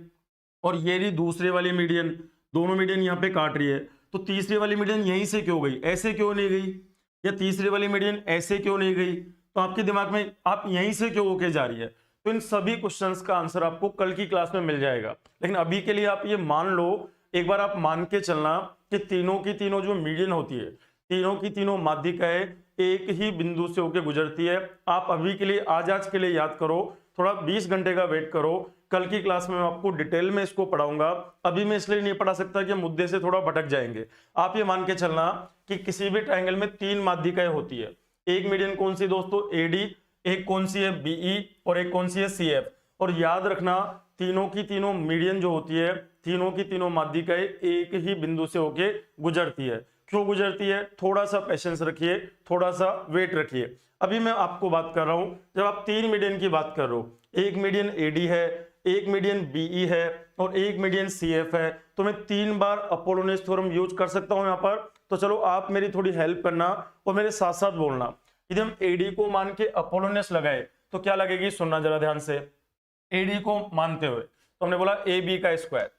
और ये रही दूसरी वाली मीडियन, दोनों मीडियन यहाँ पे काट रही है। तो तीसरी वाली मीडियन यहीं से क्यों गई, ऐसे क्यों नहीं गई, या तीसरी वाली मीडियन ऐसे क्यों नहीं गई। तो आपके दिमाग में आप यहीं से क्यों होके जा रही है। तो इन सभी क्वेश्चंस का आंसर आपको कल की क्लास में मिल जाएगा। लेकिन अभी के लिए आप ये मान लो, एक बार आप मान के चलना कि तीनों की तीनों जो मीडियन होती है, तीनों की तीनों माध्यिकाएं एक ही बिंदु से होकर गुजरती है। आप अभी के लिए आज के लिए याद करो, थोड़ा 20 घंटे का वेट करो, कल की क्लास में मैं आपको डिटेल में इसको पढ़ाऊंगा। अभी मैं इसलिए नहीं पढ़ा सकता कि मुद्दे से थोड़ा भटक जाएंगे। आप ये मान के चलना कि किसी भी ट्रायंगल में 3 माध्यिकाएं होती है। एक मीडियन कौन सी दोस्तों, एडी, एक कौन सी है बीई और एक कौन सी है सीएफ। और याद रखना तीनों की तीनों मीडियन जो होती है, तीनों की तीनों माध्यिकाएं एक ही बिंदु से होके गुजरती है। क्यों गुजरती है, थोड़ा सा पेशेंस रखिए, थोड़ा सा वेट रखिए। अभी मैं आपको बात कर रहा हूं, जब आप 3 मीडियन की बात कर रहे हो, एक मीडियन एडी है, एक मीडियन बीई है और एक मीडियन सीएफ है, तो मैं 3 बार अपोलोनियस थ्योरम यूज कर सकता हूं यहां पर। तो चलो आप मेरी थोड़ी हेल्प करना और मेरे साथ साथ बोलना। यदि हम एडी को मान के अपोलोनियस लगाए तो क्या लगेगी, सुनना जरा ध्यान से। एडी को मानते हुए तो हमने बोला ए बी का स्क्वायर,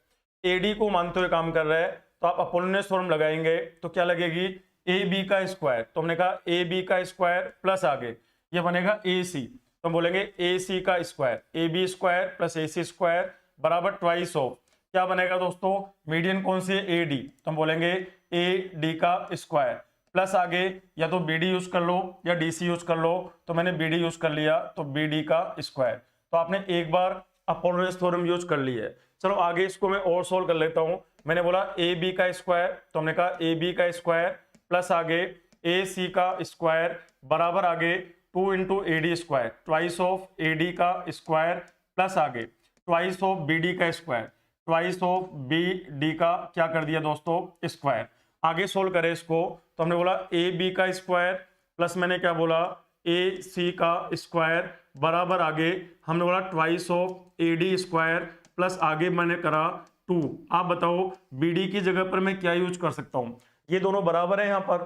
एडी को मानते हुए काम कर रहा है, तो आप अपोलोनियस थ्योरम लगाएंगे तो क्या लगेगी, ए बी का स्क्वायर। तो हमने कहा ए बी का स्क्वायर प्लस आगे ये बनेगा ए सी, तो हम बोलेंगे ए सी का square, A B square plus A C square बराबर ट्वाइस ऑफ क्या बनेगा दोस्तों, मीडियन कौन सी है, ए डी, तो हम बोलेंगे ए डी का स्क्वायर प्लस आगे या तो बी डी यूज कर लो या डी सी यूज कर लो, तो मैंने बी डी यूज कर लिया तो बी डी का स्क्वायर। तो आपने एक बार अपोलोनियस थ्योरम यूज कर ली है। चलो आगे इसको मैं और सोल्व कर लेता हूं। मैंने बोला ए बी का स्क्वायर, तो हमने कहा ए बी का स्क्वायर प्लस आगे ए सी का स्क्वायर बराबर आगे 2 into A D square, twice of A D का स्क्वायर प्लस आगे ट्वाइस ऑफ बी डी का square, twice of B D का क्या कर दिया दोस्तों स्क्वायर। आगे सोल्व करें इसको, तो हमने बोला ए बी का स्क्वायर प्लस मैंने क्या बोला ए सी का स्क्वायर बराबर आगे हमने बोला twice of A D square plus आगे मैंने करा 2। आप बताओ बी डी की जगह पर मैं क्या यूज कर सकता हूं, ये दोनों बराबर है यहाँ पर,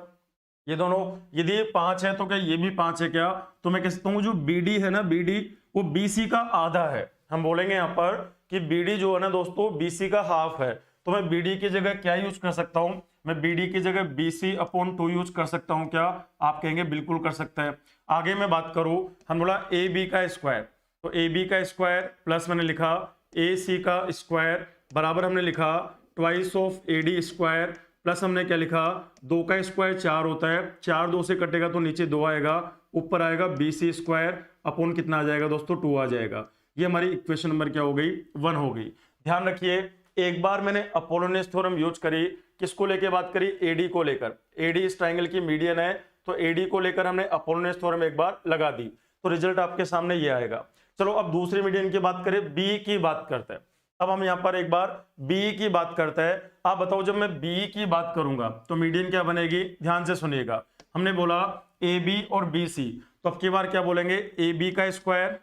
ये दोनों यदि ये 5 है तो क्या ये भी 5 है क्या, तो मैं कह सकता हूँ जो बी डी है ना, बी डी वो बी सी का आधा है। हम बोलेंगे यहाँ पर कि बी डी जो है ना दोस्तों बी सी का हाफ है, तो मैं बी डी की जगह क्या यूज कर सकता हूँ, मैं बी डी की जगह बी सी अपॉन 2 यूज कर सकता हूँ क्या, आप कहेंगे बिल्कुल कर सकते हैं। आगे मैं बात करूँ, हम बोला ए बी का स्क्वायर, तो ए बी का स्क्वायर प्लस मैंने लिखा ए सी का स्क्वायर बराबर हमने लिखा twice of A D square plus हमने क्या लिखा 2 का स्क्वायर 4 होता है, 4 2 से कटेगा तो नीचे 2 आएगा, ऊपर आएगा बी सी स्क्वायर अपॉन कितना आ जाएगा दोस्तों 2 आ जाएगा। ये हमारी इक्वेशन नंबर क्या हो गई 1 हो गई। ध्यान रखिए एक बार मैंने अपोलोनियस थ्योरम यूज करी, किसको लेके बात करी, एडी को लेकर। एडी इस ट्रायंगल की मीडियन है, तो एडी को लेकर हमने अपोलोनियस थ्योरम एक बार लगा दी, तो रिजल्ट आपके सामने ये आएगा। चलो अब दूसरी मीडियन की बात करें, बी की बात करते हैं। अब हम यहाँ पर एक बार बी की बात करते हैं। आप बताओ जब मैं बी की बात करूंगा तो मीडियन क्या बनेगी, ध्यान से सुनिएगा। हमने बोला ए बी और बी सी, तो अब की बार क्या बोलेंगे ए बी का square,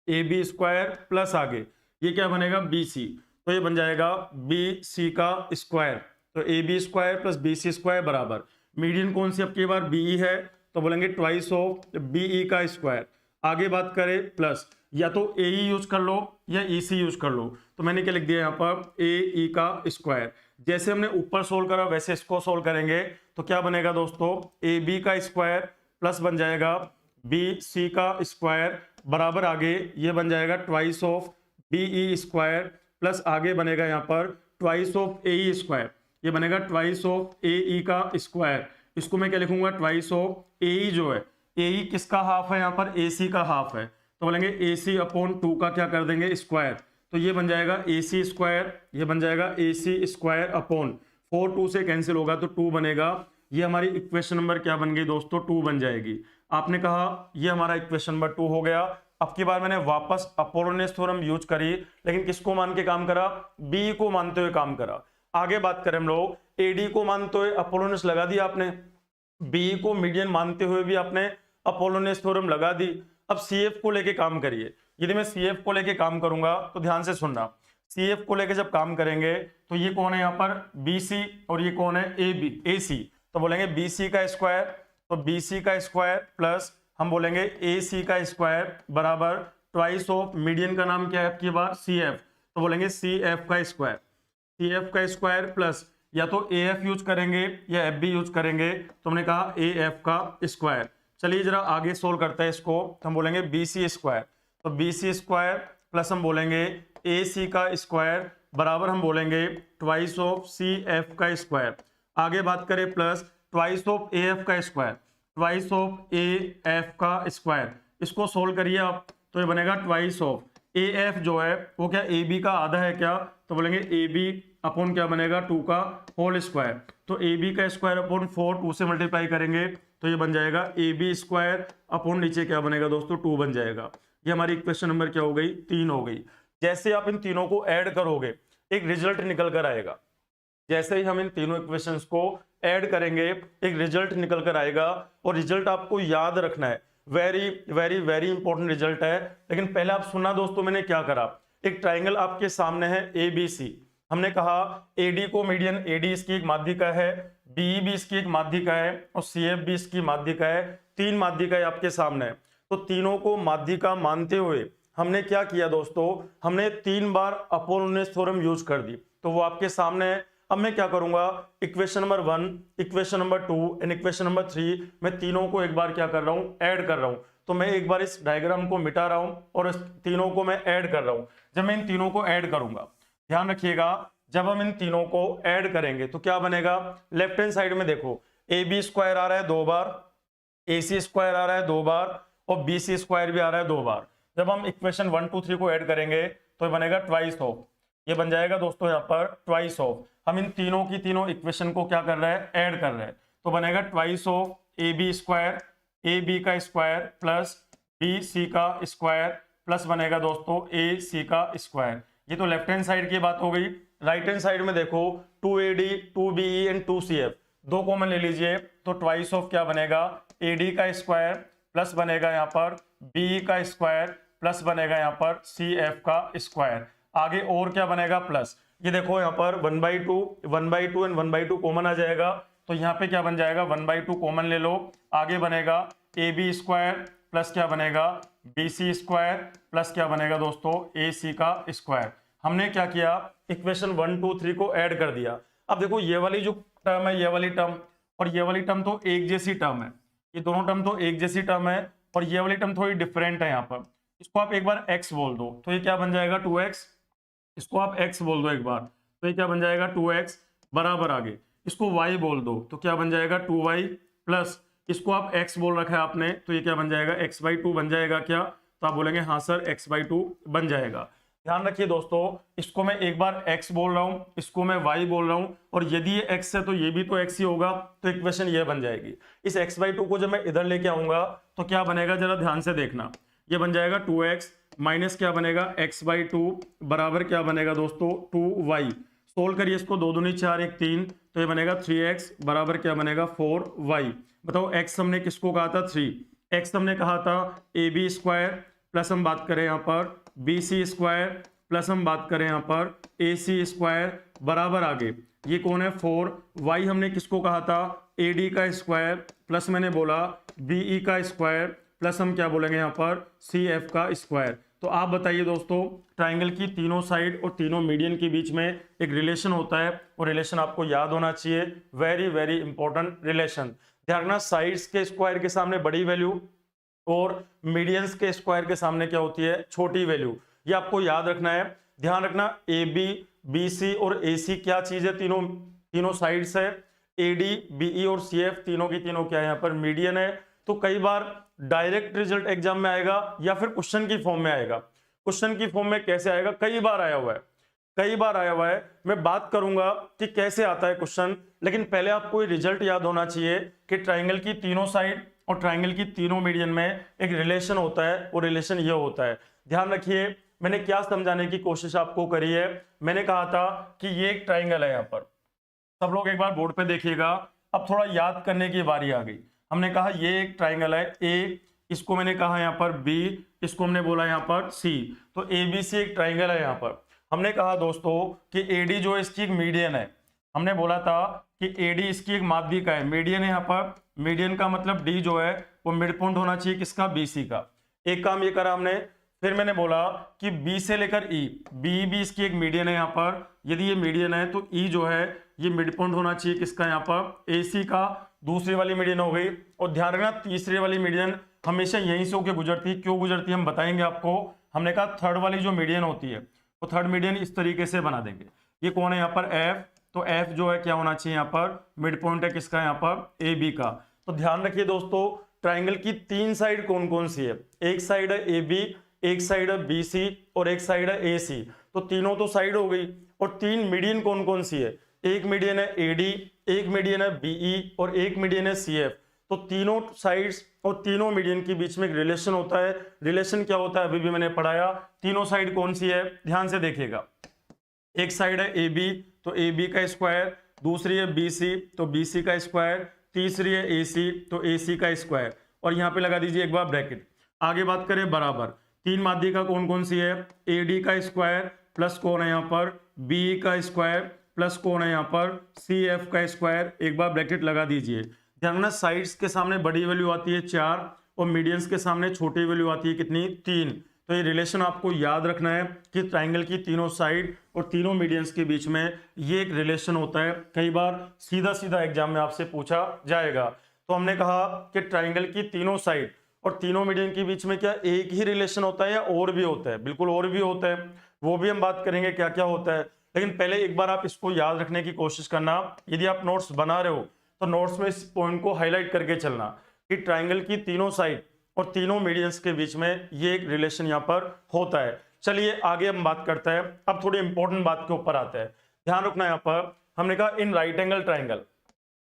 A B square plus आगे ये क्या बनेगा बी सी, तो ये बन जाएगा बी सी का स्क्वायर, तो A B square plus B C square बराबर मीडियन कौन सी अब की बार बी है, तो बोलेंगे ट्वाइस ऑफ बी ई का स्क्वायर। आगे बात करें प्लस या तो ए ई यूज कर लो या ई सी यूज कर लो, तो मैंने क्या लिख दिया यहाँ पर ए ई का स्क्वायर। जैसे हमने ऊपर सोल्व करा वैसे इसको सोल्व करेंगे, तो क्या बनेगा दोस्तों ए बी का स्क्वायर प्लस बन जाएगा बी सी का स्क्वायर बराबर आगे ये बन जाएगा twice of B E square plus आगे बनेगा यहाँ पर twice of A E square, ये बनेगा ट्वाइस ऑफ ए ई का स्क्वायर। इसको मैं क्या लिखूंगा ट्वाइस ऑफ ए ई जो है, ए ई किसका हाफ है यहाँ पर ए सी का हाफ है, तो बोलेंगे ए सी अपॉन 2 का क्या कर देंगे स्क्वायर, तो ये बन जाएगा ए सी स्क्वायर, ये बन जाएगा ए सी स्क्वायर अपॉन 4 2 से कैंसिल होगा तो 2 बनेगा। ये हमारी इक्वेशन नंबर क्या बन गई दोस्तों 2 बन जाएगी। आपने कहा ये हमारा इक्वेशन नंबर 2 हो गया। अब की बार मैंने वापस अपोलोनियस थ्योरम यूज करी, लेकिन किसको मान के काम करा, बी को मानते हुए काम करा। आगे बात करें हम लोग एडी को मानते हुए अपोलोनियस लगा दिया आपने, बी को मीडियन मानते हुए भी आपने अपोलोनियस थ्योरम लगा दी। अब सीएफ को लेके काम करिए। यदि मैं सीएफ को लेके काम करूंगा तो ध्यान से सुनना, सीएफ को लेके जब काम करेंगे तो ये कौन है यहाँ पर बीसी और ये कौन है ए बी ए सी, तो बोलेंगे बीसी का स्क्वायर, तो बीसी का स्क्वायर प्लस हम बोलेंगे ए सी का स्क्वायर बराबर ट्वाइस ऑफ मीडियन का नाम क्या है आपकी बार सी एफ, तो बोलेंगे सी एफ का स्क्वायर, सी एफ का स्क्वायर प्लस या तो ए एफ यूज करेंगे या एफ बी यूज करेंगे, तो हमने कहा ए एफ का स्क्वायर। चलिए जरा आगे सोल्व करते हैं इसको, तो हम बोलेंगे बी सी स्क्वायर, तो बी सी स्क्वायर प्लस हम बोलेंगे ए सी का स्क्वायर बराबर हम बोलेंगे ट्वाइस ऑफ सी एफ का स्क्वायर। आगे बात करें plus twice of A F का square, twice of A F का स्क्वायर। इसको सोल्व करिए आप, तो ये बनेगा ट्वाइस ऑफ ए एफ जो है वो क्या ए बी का आधा है क्या, तो बोलेंगे ए बी अपॉन क्या बनेगा 2 का होल स्क्वायर। तो ए बी का स्क्वायर अपॉन 4 2 से मल्टीप्लाई करेंगे तो ये बन जाएगा ए बी स्क्वायर अपॉन नीचे क्या बनेगा दोस्तों 2 बन जाएगा। ये हमारी इक्वेशन नंबर क्या हो गई 3 हो गई। जैसे आप इन तीनों को ऐड करोगे एक रिजल्ट निकल कर आएगा। जैसे ही हम इन तीनों इक्वेशंस को ऐड करेंगे एक रिजल्ट निकल कर आएगा और रिजल्ट आपको याद रखना है। Very very very important result है। लेकिन पहले आप सुनना दोस्तों मैंने क्या करा, एक ट्राइंगल आपके सामने है ए बी सी। हमने कहा एडी को मीडियन, एडी इसकी एक माध्यिका है, बी भी इसकी एक माध्यिका है और सी एफ भी इसकी माध्यिका है। 3 माध्यिकाएं आपके सामने है। तो तीनों को माध्यिका मानते हुए हमने क्या किया दोस्तों, हमने 3 बार अपोलोनियस थ्योरम यूज कर दी। तो वो आपके सामने है। अब मैं क्या करूंगा, equation number 1, equation number 2 and equation number 3 मैं तीनों को एक बार क्या कर रहा हूं, ऐड कर रहा हूं। तो मैं एक बार इस डायग्राम को मिटा रहा हूं और इस तीनों को मैं ऐड कर रहा हूं। जब मैं इन तीनों को ऐड करूंगा, ध्यान रखिएगा, जब हम इन तीनों को ऐड करेंगे तो क्या बनेगा, लेफ्ट हैंड साइड में देखो ए बी स्क्वायर आ रहा है 2 बार, ए सी स्क्वायर आ रहा है 2 बार और बी सी स्क्वायर भी आ रहा है 2 बार। जब हम इक्वेशन 1 2 3 को ऐड करेंगे तो ये बनेगा ट्वाइस ऑफ। ये बन जाएगा दोस्तों यहाँ पर ट्वाइस ऑफ। हम इन तीनों की तीनों इक्वेशन को क्या कर रहे हैं, ऐड कर रहे हैं। तो बनेगा twice of A B square, A B का स्क्वायर प्लस बी सी का स्क्वायर प्लस बनेगा दोस्तों ए सी का स्क्वायर। ये तो लेफ्ट हैंड साइड की बात हो गई। राइट हैंड साइड में देखो 2AD 2BE and 2CF 2 common ले लीजिए तो ट्वाइस ऑफ क्या बनेगा, AD का स्क्वायर प्लस बनेगा यहाँ पर BE का स्क्वायर प्लस बनेगा यहाँ पर CF का स्क्वायर। आगे और क्या बनेगा प्लस, ये देखो यहाँ पर 1/2 एंड 1/2 कॉमन आ जाएगा। तो यहाँ पे क्या बन जाएगा 1/2 कॉमन ले लो। आगे बनेगा AB स्क्वायर प्लस क्या बनेगा BC स्क्वायर प्लस क्या बनेगा दोस्तों AC का स्क्वायर। हमने क्या किया, इक्वेशन 1 2 3 को ऐड कर दिया। अब देखो ये वाली जो टर्म है, ये वाली टर्म और ये वाली टर्म तो एक जैसी टर्म है, ये दोनों टर्म तो एक जैसी टर्म है और ये वाली टर्म थोड़ी डिफरेंट है। यहाँ पर इसको आप एक बार x बोल दो तो ये क्या बन जाएगा 2x। इसको आप x बोल दो एक बार तो ये क्या बन जाएगा 2x बराबर। आगे इसको y बोल दो तो क्या बन जाएगा 2y प्लस इसको आप x बोल रखा है आपने तो ये क्या बन जाएगा x/2 बन जाएगा क्या, तो आप बोलेंगे हाँ सर x/2 बन जाएगा। ध्यान रखिए दोस्तों, इसको मैं एक बार x बोल रहा हूं, इसको मैं y बोल रहा हूं और यदि ये x है तो ये भी तो x ही होगा। तो इक्वेशन ये बन जाएगी। इस x/2 को जब मैं इधर लेके आऊंगा तो क्या बनेगा, जरा ध्यान से देखना। ये बन जाएगा 2x माइनस क्या बनेगा x/2 बराबर क्या बनेगा दोस्तों 2y। सोल्व करिए इसको, 2 दूनी 4 1 3 तो ये बनेगा 3x बराबर क्या बनेगा 4y। बताओ x हमने किसको कहा था 3, x हमने कहा था AB स्क्वायर प्लस हम बात करें यहाँ पर BC स्क्वायर प्लस हम बात करें यहाँ पर AC स्क्वायर बराबर आगे ये कौन है 4। y हमने किसको कहा था AD का स्क्वायर प्लस मैंने बोला BE का स्क्वायर प्लस हम क्या बोलेंगे यहाँ पर CF का स्क्वायर। तो आप बताइए दोस्तों, ट्राइंगल की तीनों साइड और तीनों मीडियन के बीच में एक रिलेशन होता है और रिलेशन आपको याद होना चाहिए। Very very important relation. ध्यान रखना, साइड्स के स्क्वायर के सामने बड़ी वैल्यू और मीडियंस के स्क्वायर के सामने क्या होती है छोटी वैल्यू। ये आपको याद रखना है। ध्यान रखना AB BC और AC क्या चीज है, तीनों साइड्स है। AD BE और CF तीनों की तीनों क्या है यहाँ पर मीडियन है। तो कई बार डायरेक्ट रिजल्ट एग्जाम में आएगा या फिर क्वेश्चन की फॉर्म में आएगा। क्वेश्चन की फॉर्म में कैसे आएगा, कई बार आया हुआ है, कई बार आया हुआ है। मैं बात करूंगा कि कैसे आता है क्वेश्चन, लेकिन पहले आपको ये रिजल्ट याद होना चाहिए कि ट्राइंगल की तीनों साइड और ट्राइंगल की तीनों मीडियन में एक रिलेशन होता है और रिलेशन ये होता है। ध्यान रखिए, मैंने क्या समझाने की कोशिश आपको करी है। मैंने कहा था कि ये एक ट्राइंगल है। यहाँ पर सब लोग एक बार बोर्ड पे देखिएगा। अब थोड़ा याद करने की बारी आ गई। हमने कहा ये एक ट्राइंगल है A, इसको मैंने कहा यहाँ पर B, इसको हमने बोला यहाँ पर C। तो ABC एक ट्राइंगल है। यहाँ पर हमने कहा दोस्तों कि AD जो है इसकी एक मीडियन है। हमने बोला था कि AD इसकी एक माध्यिका है, मीडियन है। यहाँ पर मीडियन का मतलब D जो है वो मिड पॉइंट होना चाहिए किसका, BC का। एक काम ये करा हमने। फिर मैंने बोला कि B से लेकर E, B भी इसकी एक मीडियन है। यहाँ पर यदि ये मीडियन है तो E जो है ये मिड पॉइंट होना चाहिए किसका, यहाँ पर AC का। दूसरी वाली मीडियन हो गई। और ध्यान रखना, तीसरी वाली मीडियन हमेशा यहीं से होकर गुजरती है। क्यों गुजरती है हम बताएंगे आपको। हमने कहा थर्ड वाली जो मीडियन होती है वो थर्ड मीडियन इस तरीके से बना देंगे। ये कौन है यहाँ पर F, तो F जो है क्या होना चाहिए यहाँ पर मिड पॉइंट है किसका, यहाँ पर AB का। तो ध्यान रखिए दोस्तों, ट्राइंगल की 3 साइड कौन कौन सी है। एक साइड है AB, एक साइड है BC और एक साइड है AC, तो तीनों तो साइड हो गई। और तीन मीडियन कौन कौन सी है, एक मीडियन है AD, एक मीडियन है BE और एक मीडियन है CF। तो तीनों साइड्स और तीनों मीडियन के बीच में एक रिलेशन होता है। रिलेशन क्या होता है अभी भी मैंने पढ़ाया। तीनों साइड कौन सी है, ध्यान से देखिएगा। एक साइड है AB, तो AB का स्क्वायर, दूसरी है BC, तो BC का स्क्वायर, तीसरी है AC, तो AC का स्क्वायर, और यहाँ पे लगा दीजिए एक बार ब्रैकेट। आगे बात करें बराबर, तीन माध्यिका कौन कौन सी है, AD का स्क्वायर प्लस कौन है यहाँ पर BE का स्क्वायर प्लस कौन है यहाँ पर CF का स्क्वायर, एक बार ब्रैकेट लगा दीजिए। ध्यान रखना साइड्स के सामने बड़ी वैल्यू आती है 4 और मीडियंस के सामने छोटी वैल्यू आती है कितनी, 3। तो ये रिलेशन आपको याद रखना है कि ट्राइंगल की तीनों साइड और तीनों मीडियंस के बीच में ये एक रिलेशन होता है। कई बार सीधा सीधा एग्जाम में आपसे पूछा जाएगा। तो हमने कहा कि ट्राइंगल की तीनों साइड और तीनों मीडियन के बीच में क्या एक ही रिलेशन होता है या और भी होता है, बिल्कुल और भी होता है, वो भी हम बात करेंगे क्या क्या होता है। लेकिन पहले एक बार आप इसको याद रखने की कोशिश करना। यदि आप नोट्स बना रहे हो तो नोट्स में इस पॉइंट को हाईलाइट करके चलना कि ट्राइंगल की तीनों साइड और तीनों मीडियंस के बीच में ये एक रिलेशन यहाँ पर होता है। चलिए आगे हम बात करते हैं। अब थोड़ी इंपॉर्टेंट बात के ऊपर आते हैं, ध्यान रखना। यहाँ पर हमने कहा इन राइट एंगल ट्राइंगल,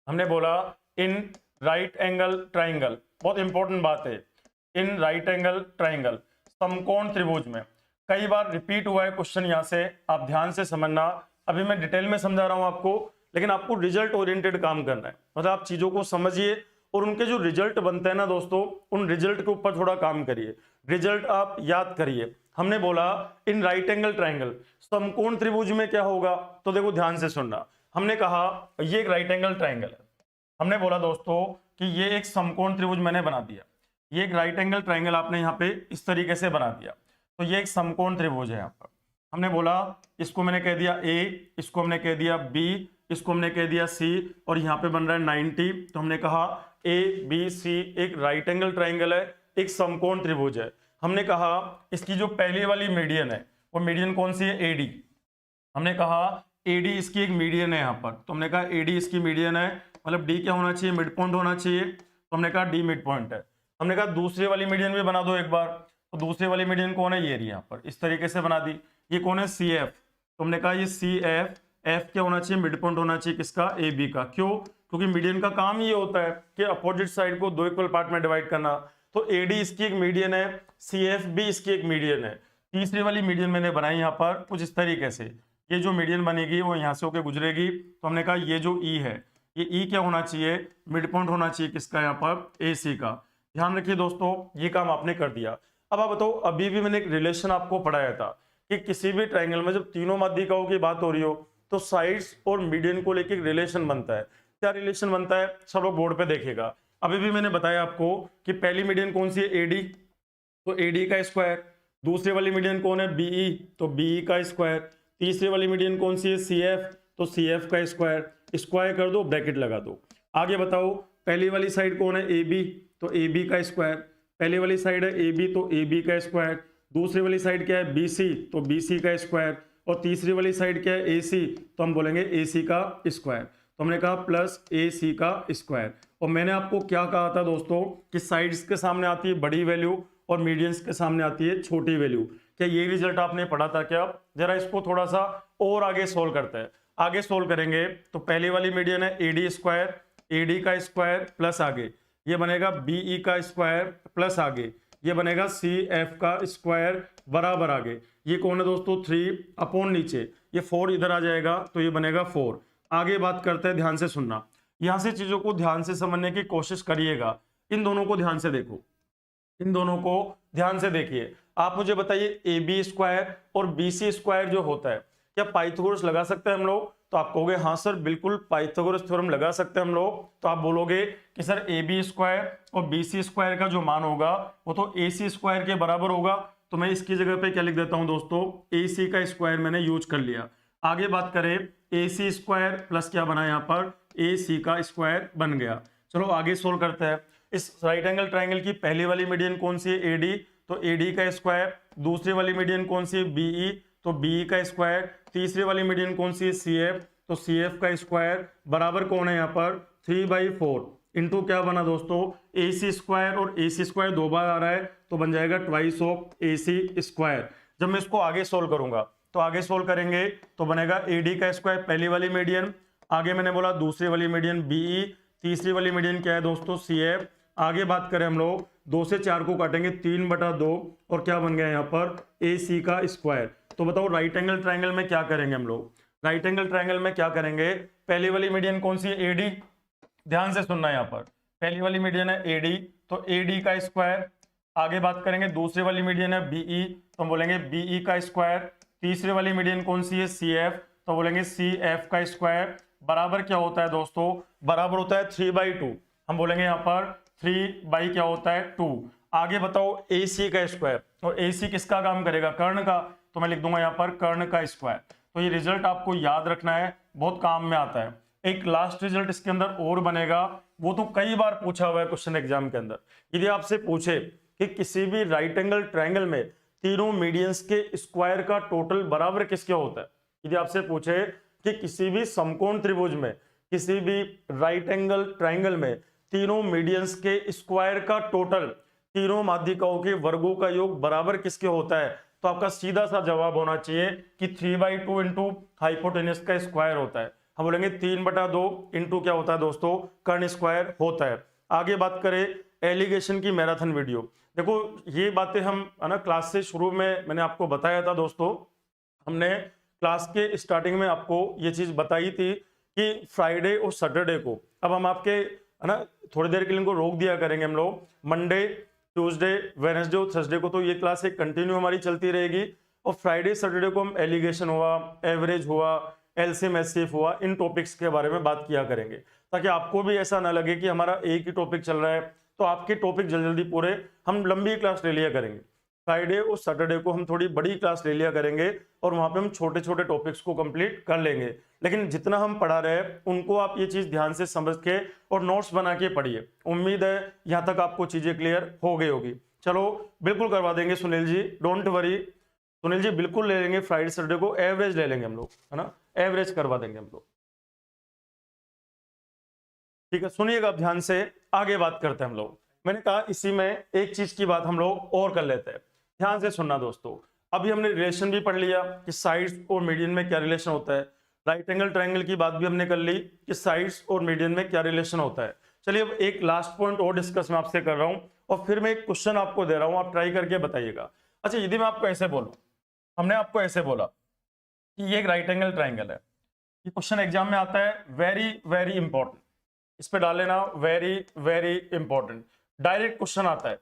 हमने बोला इन राइट एंगल ट्राइंगल, बहुत इंपॉर्टेंट बात है। इन राइट एंगल ट्राइंगल समकोण त्रिभुज में, कई बार रिपीट हुआ है क्वेश्चन, यहाँ से आप ध्यान से समझना। अभी मैं डिटेल में समझा रहा हूं आपको, लेकिन आपको रिजल्ट ओरिएंटेड काम करना है। मतलब आप चीजों को समझिए और उनके जो रिजल्ट बनते हैं ना दोस्तों, उन रिजल्ट के ऊपर थोड़ा काम करिए, रिजल्ट आप याद करिए। हमने बोला इन राइट एंगल ट्राइंगल समकोण त्रिभुज में क्या होगा, तो देखो ध्यान से सुनना। हमने कहा ये एक राइट एंगल ट्राइंगल है, हमने बोला दोस्तों कि ये एक समकोण त्रिभुज मैंने बना दिया, ये एक राइट एंगल ट्राइंगल आपने यहाँ पे इस तरीके से बना दिया, तो ये एक समकोण त्रिभुज है। यहाँ पर हमने बोला इसको मैंने कह दिया A, इसको हमने कह दिया B, इसको हमने कह दिया C, और यहाँ पे बन रहा है 90। तो हमने कहा ABC एक राइट एंगल ट्राइंगल है, एक समकोण त्रिभुज है। हमने कहा इसकी जो पहली वाली मीडियन है वो मीडियन कौन सी है, AD। हमने कहा AD इसकी एक मीडियन है यहाँ पर, तो हमने कहा AD इसकी मीडियन है, मतलब D क्या होना चाहिए, मिड पॉइंट होना चाहिए, तो हमने कहा D मिड पॉइंट है। हमने कहा दूसरी वाली मीडियन भी बना दो एक बार, तो दूसरी वाली मीडियन कौन है, ये रही यहाँ पर, इस तरीके से बना दी। ये कौन है, CF, तो हमने कहा ये CF, F क्या होना चाहिए, मिड पॉइंट होना चाहिए किसका, AB का। क्यों, क्योंकि मीडियन का काम ये होता है कि अपोजिट साइड को दो इक्वल पार्ट में डिवाइड करना। तो AD इसकी एक मीडियन है, CF भी इसकी एक मीडियन है। तीसरी वाली मीडियन मैंने बनाई यहाँ पर कुछ इस तरीके से, ये जो मीडियन बनेगी वो यहाँ से होकर गुजरेगी। तो हमने कहा ये जो E है, ये E क्या होना चाहिए, मिड पॉइंट होना चाहिए किसका, यहाँ पर AC का। ध्यान रखिए दोस्तों, ये काम आपने कर दिया। अब आप बताओ, अभी भी मैंने एक रिलेशन आपको पढ़ाया था कि किसी भी ट्राइंगल में जब तीनों माध्यिकाओं की बात हो रही हो तो साइड्स और मीडियन को लेकर एक रिलेशन बनता है। क्या रिलेशन बनता है, सब लोग बोर्ड पे देखिएगा। अभी भी मैंने बताया आपको कि पहली मीडियन कौन सी है, AD, तो AD का स्क्वायर। दूसरी वाली मीडियन कौन है, BE, तो BE का स्क्वायर। तीसरी वाली मीडियन कौन सी है, CF, तो CF का स्क्वायर। स्क्वायर कर दो, ब्रैकेट लगा दो। आगे बताओ, पहली वाली साइड कौन है, AB, तो AB का स्क्वायर। पहली वाली साइड है AB, तो AB का स्क्वायर। दूसरी वाली साइड क्या है, BC, तो BC का स्क्वायर। और तीसरी वाली साइड क्या है, AC, तो हम बोलेंगे AC का स्क्वायर। तो हमने कहा प्लस AC का स्क्वायर। और मैंने आपको क्या कहा था दोस्तों कि साइड्स के सामने आती है बड़ी वैल्यू और मीडियंस के सामने आती है छोटी वैल्यू। क्या ये रिजल्ट आपने पढ़ा था क्या? जरा इसको थोड़ा सा और आगे सोल्व करते हैं। आगे सोल्व करेंगे तो पहली वाली मीडियन है AD स्क्वायर, AD का स्क्वायर प्लस आगे ये बनेगा BE का स्क्वायर प्लस आगे ये बनेगा CF का स्क्वायर बराबर आगे ये कौन है दोस्तों 3 अपॉन नीचे ये 4 इधर आ जाएगा तो ये बनेगा 4। आगे बात करते हैं, ध्यान से सुनना, यहां से चीजों को ध्यान से समझने की कोशिश करिएगा। इन दोनों को ध्यान से देखो, इन दोनों को ध्यान से देखिए। आप मुझे बताइए AB स्क्वायर और BC स्क्वायर जो होता है क्या पाइथागोरस लगा सकते हैं हम लोग? तो आप कहोगे हाँ सर बिल्कुल पाइथागोरस थ्योरम लगा सकते हैं हम लोग। तो आप बोलोगे कि सर AB स्क्वायर और BC स्क्वायर का जो मान होगा वो तो AC स्क्वायर के बराबर होगा। तो मैं इसकी जगह पे क्या लिख देता हूं दोस्तों, AC का स्क्वायर मैंने यूज कर लिया। आगे बात करें AC स्क्वायर प्लस क्या बना यहाँ पर AC का स्क्वायर बन गया। चलो आगे सोल्व करते हैं। इस राइट एंगल ट्राइंगल की पहली वाली मीडियन कौन सी है AD, तो AD का स्क्वायर। दूसरी वाली मीडियन कौन सी है BE, तो BE का स्क्वायर। तीसरी वाली मीडियन कौन सी है CF, तो CF का स्क्वायर बराबर कौन है यहाँ पर 3/4 इंटू क्या बना दोस्तों AC स्क्वायर और AC स्क्वायर 2 बार आ रहा है तो बन जाएगा ट्वाइस ऑफ AC स्क्वायर। जब मैं इसको आगे सोल्व करूंगा तो आगे सोल्व करेंगे तो बनेगा AD का स्क्वायर, पहली वाली मीडियन, आगे मैंने बोला दूसरी वाली मीडियन BE, तीसरी वाली मीडियन क्या है दोस्तों CF। आगे बात करें हम लोग 2 से 4 को काटेंगे 3/2 और क्या बन गया यहाँ पर AC का स्क्वायर। तो बताओ राइट एंगल ट्रायंगल में क्या करेंगे हम लोग, राइट एंगल ट्रायंगल में क्या करेंगे, पहली वाली मीडियन कौन सी है AD, ध्यान से सुनना यहाँ पर, पहली वाली मीडियन है AD तो AD का स्क्वायर। आगे बात करेंगे दूसरी वाली मीडियन है BE तो हम बोलेंगे BE का स्क्वायर। तीसरी वाली मीडियन कौन सी है CF तो बोलेंगे CF का स्क्वायर। बराबर क्या होता है दोस्तों, बराबर होता है 3/2, हम बोलेंगे यहाँ पर 3 क्या होता है 2। आगे बताओ AC का स्क्वायर, तो AC किसका काम करेगा, कर्ण का, तो मैं लिख दूंगा यहाँ पर कर्ण का स्क्वायर। तो ये रिजल्ट आपको याद रखना है, बहुत काम में आता है। एक लास्ट रिजल्ट इसके अंदर और बनेगा, वो तो कई बार पूछा हुआ है क्वेश्चन एग्जाम के अंदर। यदि आपसे पूछे कि किसी भी राइट एंगल ट्रायंगल में तीनों मीडियंस के स्क्वायर का टोटल बराबर किसके होता है, यदि आपसे पूछे कि किसी भी समकोण त्रिभुज में, किसी भी राइट एंगल ट्रायंगल में तीनों मीडियंस के स्क्वायर का टोटल, तीनों माध्यिकाओं के वर्गों का योग बराबर किसके होता है, तो आपका सीधा सा जवाब होना चाहिए कि 3/2 इंटू हाइपोटेनस का स्क्वायर होता है। हम बोलेंगे 3/2 इंटू क्या होता है दोस्तों, कर्ण स्क्वायर होता है। आगे बात करें एलिगेशन की मैराथन वीडियो, देखो ये बातें हम है ना क्लास से शुरू में मैंने आपको बताया था दोस्तों, हमने क्लास के स्टार्टिंग में आपको ये चीज बताई थी कि फ्राइडे और सैटरडे को अब हम आपके है ना थोड़ी देर के लिए इनको रोक दिया करेंगे, हम लोग मंडे ट्यूसडे वेडनेसडे और थर्सडे को तो ये क्लास एक कंटिन्यू हमारी चलती रहेगी, और फ्राइडे सैटरडे को हम एलिगेशन हुआ, एवरेज हुआ, एलसीएम एचसीएफ हुआ, इन टॉपिक्स के बारे में बात किया करेंगे, ताकि आपको भी ऐसा ना लगे कि हमारा एक ही टॉपिक चल रहा है। तो आपके टॉपिक जल्दी जल्दी पूरे हम लंबी क्लास ले लिया करेंगे, फ्राइडे और सैटरडे को हम थोड़ी बड़ी क्लास ले लिया करेंगे और वहां पे हम छोटे छोटे टॉपिक्स को कंप्लीट कर लेंगे। लेकिन जितना हम पढ़ा रहे हैं उनको आप ये चीज ध्यान से समझ के और नोट्स बना के पढ़िए। उम्मीद है यहां तक आपको चीजें क्लियर हो गई होगी। चलो बिल्कुल करवा देंगे सुनील जी, डोंट वरी सुनील जी, बिल्कुल ले लेंगे। फ्राइडे सैटरडे को एवरेज ले लेंगे हम लोग, है ना, एवरेज करवा देंगे हम लोग। ठीक है, सुनिएगा ध्यान से, आगे बात करते हैं हम लोग। मैंने कहा इसी में एक चीज की बात हम लोग और कर लेते हैं, ध्यान से सुनना दोस्तों। अभी हमने रिलेशन भी पढ़ लिया कि साइड्स और मीडियन में क्या रिलेशन होता है, राइट एंगल ट्रायंगल की बात भी हमने कर ली कि साइड्स और मीडियन में क्या रिलेशन होता है। चलिए अब एक लास्ट पॉइंट और डिस्कस मैं आपसे कर रहा हूं और फिर मैं एक क्वेश्चन आपको दे रहा हूं, आप ट्राई करके बताइएगा। अच्छा यदि मैं आपको ऐसे बोलूं, हमने आपको ऐसे बोला कि ये एक राइट एंगल ट्रायंगल है, ये क्वेश्चन एग्जाम में आता है, वेरी वेरी इंपॉर्टेंट, इस पे डाल लेना, very very important, direct question आता है,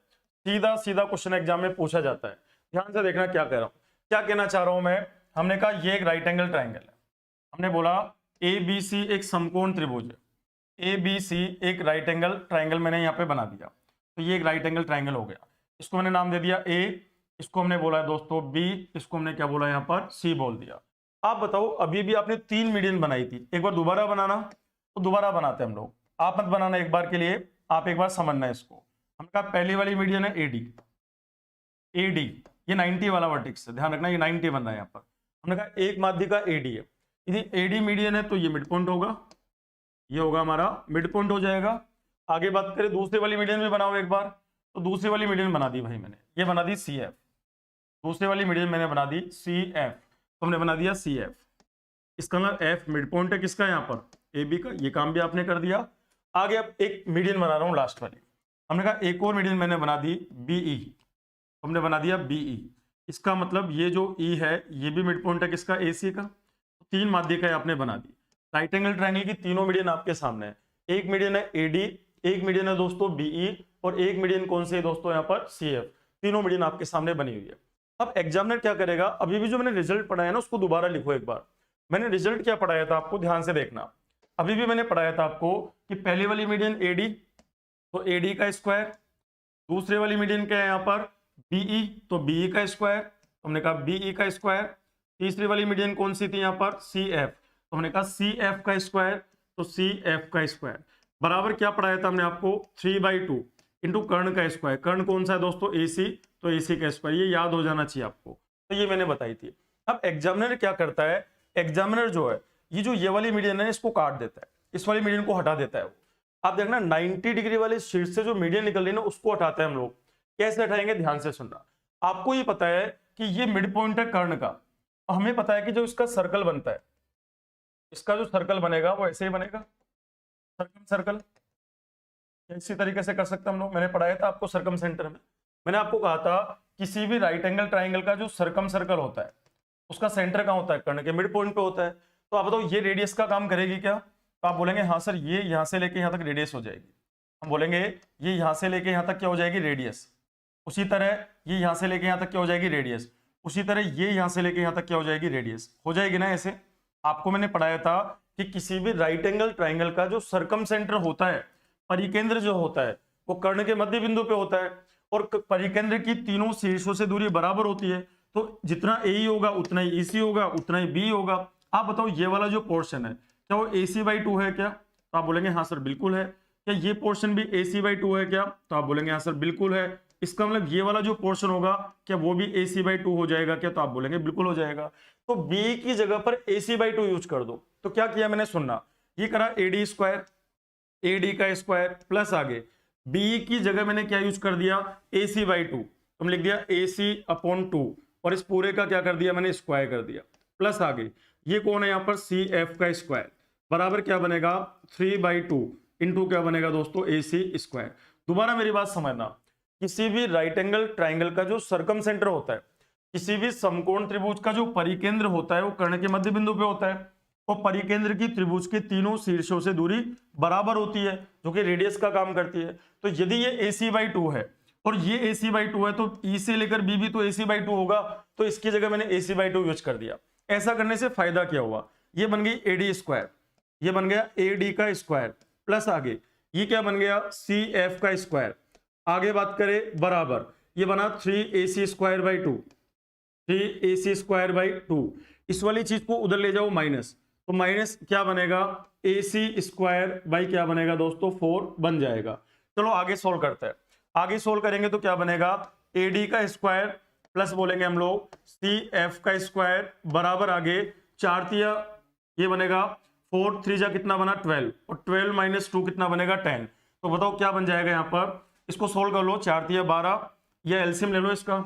सीधा सीधा क्वेश्चन एग्जाम में पूछा जाता है। ध्यान से देखना क्या कह रहा हूं, क्या कहना चाह रहा हूं मैं। हमने कहा ये एक राइट एंगल ट्रायंगल है, हमने बोला ABC एक समकोण त्रिभुज है, ABC एक राइट एंगल ट्रायंगल मैंने यहाँ पे बना दिया, तो ये एक राइट एंगल ट्रायंगल हो गया। इसको मैंने नाम दे दिया A, इसको हमने बोला है दोस्तों B, इसको हमने क्या बोला यहाँ पर C बोल दिया। आप बताओ अभी भी आपने 3 मीडियन बनाई थी, एक बार दोबारा बनाना, तो दोबारा बनाते हैं हम लोग, आप मत बनाना एक बार के लिए, आप एक बार समझना इसको। हमने कहा पहली वाली मीडियन है AD, ये 90 वाला वर्टेक्स है, ध्यान रखना ये 90 बन रहा है यहाँ पर। हमने कहा एक माध्यिका AD है, यदि AD मीडियन है तो ये मिड पॉइंट होगा, ये होगा हमारा मिड पॉइंट हो जाएगा। आगे बात करें दूसरी वाली मीडियन भी बनाओ एक बार, तो दूसरी वाली मीडियन बना दी भाई मैंने, ये बना दी CF, दूसरी वाली मीडियन मैंने बना दी CF, तो हमने बना दिया CF, इसका मतलब F मिड पॉइंट है किसका यहाँ पर AB का, ये काम भी आपने कर दिया। आगे अब एक मीडियन बना रहा हूँ लास्ट वाली, हमने कहा एक और मीडियन मैंने बना दी BE, हमने बना दिया BE, इसका मतलब ये जो E है ये भी मिड पॉइंट है किसका AC का, 3 माध्यिकाएं आपने बना दी। राइट एंगल ट्रायंगल की तीनों मीडियन आपके सामने है, एक मीडियन है AD, एक मीडियन है दोस्तों BE और एक मीडियन कौन से दोस्तों यहाँ पर CF, तीनों मीडियन आपके सामने बनी हुई है। अब एग्जामिनर क्या करेगा, अभी भी जो मैंने रिजल्ट पढ़ाया ना उसको दोबारा लिखो एक बार। मैंने रिजल्ट क्या पढ़ाया था आपको, ध्यान से देखना, अभी भी मैंने पढ़ाया था आपको कि पहली वाली मीडियन AD, तो AD का स्क्वायर, दूसरी वाली मीडियन क्या है यहाँ पर BE, तो BE का स्क्वायर, हमने कहा BE का स्क्वायर, तीसरी वाली मीडियन कौन सी थी यहाँ पर CF, तो हमने कहा CF का स्क्वायर, तो CF का स्क्वायर बराबर क्या पढ़ाया था हमने आपको 3/2 इंटू कर्ण का स्क्वायर, कर्ण कौन सा है दोस्तों AC, तो AC का स्क्वायर, ये याद हो जाना चाहिए आपको, तो ये मैंने बताई थी। अब एग्जामिनर क्या करता है, एग्जामिनर जो है ये वाली मीडियन है इसको काट देता है, इस वाली मीडियन को हटा देता है। आप देखना 90 डिग्री वाली शीट से जो मीडियन निकल रही है ना उसको हटाते हैं हम लोग, कैसे हटाएंगे, ध्यान से सुनना। आपको ये पता है कि ये मिड पॉइंट है कर्ण का, हमें पता है कि जो इसका सर्कल बनता है, इसका जो सर्कल बनेगा वो ऐसे ही बनेगा, सर्कम सर्कल। इसी तरीके से कर सकते हम लोग, मैंने पढ़ाया था आपको सर्कम सेंटर में। मैंने आपको कहा था किसी भी राइट एंगल ट्राइंगल का जो सर्कम सर्कल होता है उसका सेंटर कहाँ होता है, कर्ण के मिड पॉइंट पे होता है। तो आप बताओ ये रेडियस का काम करेगी क्या? तो आप बोलेंगे हाँ सर, ये यहां से लेके यहां तक रेडियस हो जाएगी। हम बोलेंगे ये यहां से लेके यहां तक क्या हो जाएगी, रेडियस। उसी तरह ये यहां से लेके यहां तक क्या हो जाएगी, रेडियस। उसी तरह ये यहां से लेके यहां तक क्या हो जाएगी, रेडियस। हो जाएगी ना ऐसे। आपको मैंने पढ़ाया था कि किसी भी राइट एंगल ट्राइंगल का जो सर्कम सेंटर होता है, परिकेंद्र जो होता है, वो कर्ण के मध्य बिंदु पे होता है, और परिकेंद्र की तीनों शीर्षों से दूरी बराबर होती है। तो जितना ए होगा उतना ही ईसी होगा, उतना ही बी होगा। आप बताओ ये वाला जो पोर्शन है क्या वो AC/2 है क्या? तो आप बोलेंगे हाँ सर बिल्कुल है। क्या ये पोर्शन भी AC/2 है क्या? तो आप बोलेंगे हाँ सर बिल्कुल है। इसका मतलब ये वाला जो पोर्शन होगा क्या वो भी AC/2 हो जाएगा क्या? तो आप बोलेंगे बिल्कुल हो जाएगा। तो बी की जगह पर AC/2 यूज कर दो। तो क्या किया मैंने, सुनना, ये करा AD स्क्वायर, AD का स्क्वायर प्लस आगे बी की जगह मैंने क्या यूज कर दिया, AC/2। तुम लिख दिया AC/2 और इस पूरे का क्या कर दिया मैंने, स्क्वायर कर दिया। प्लस आगे ये कौन है यहाँ पर, CF का स्क्वायर बराबर क्या बनेगा 3/2 इंटू क्या बनेगा दोस्तों, AC स्क्वायर। दोबारा मेरी बात समझना, किसी भी राइट एंगल ट्राइंगल का जो सर्कम सेंटर होता है, किसी भी समकोण त्रिभुज का जो परिकेंद्र होता है वो कर्ण के मध्य बिंदु पे होता है, और परिकेंद्र की त्रिभुज के तीनों शीर्षों से दूरी बराबर होती है जो कि रेडियस का काम करती है। तो यदि ये AC/2 है और ये AC/2 है तो E से लेकर B भी तो AC/2 होगा, तो इसकी जगह मैंने AC/2 यूज कर दिया। ऐसा करने से फायदा क्या हुआ, ये बन गई AD स्क्वायर, ये बन गया AD का स्क्वायर प्लस आगे ये क्या बन गया CF का स्क्वायर। आगे बात करें बराबर ये बना 3AC²/2, 3AC²/2। इस वाली चीज को उधर ले जाओ माइनस, तो माइनस क्या बनेगा AC² क्या बनेगा दोस्तों 4 बन जाएगा। चलो आगे सोल्व करते हैं। आगे सोल्व करेंगे तो क्या बनेगा AD का स्क्वायर प्लस बोलेंगे हम लोग CF का स्क्वायर बराबर आगे 4 तिया ये बनेगा 4 3 जा कितना बना 12, और 12 - 2 कितना बनेगा 10। तो बताओ क्या बन जाएगा यहाँ पर, इसको सोल्व कर लो। 4 तिया 12, ये एलसीएम ले लो इसका,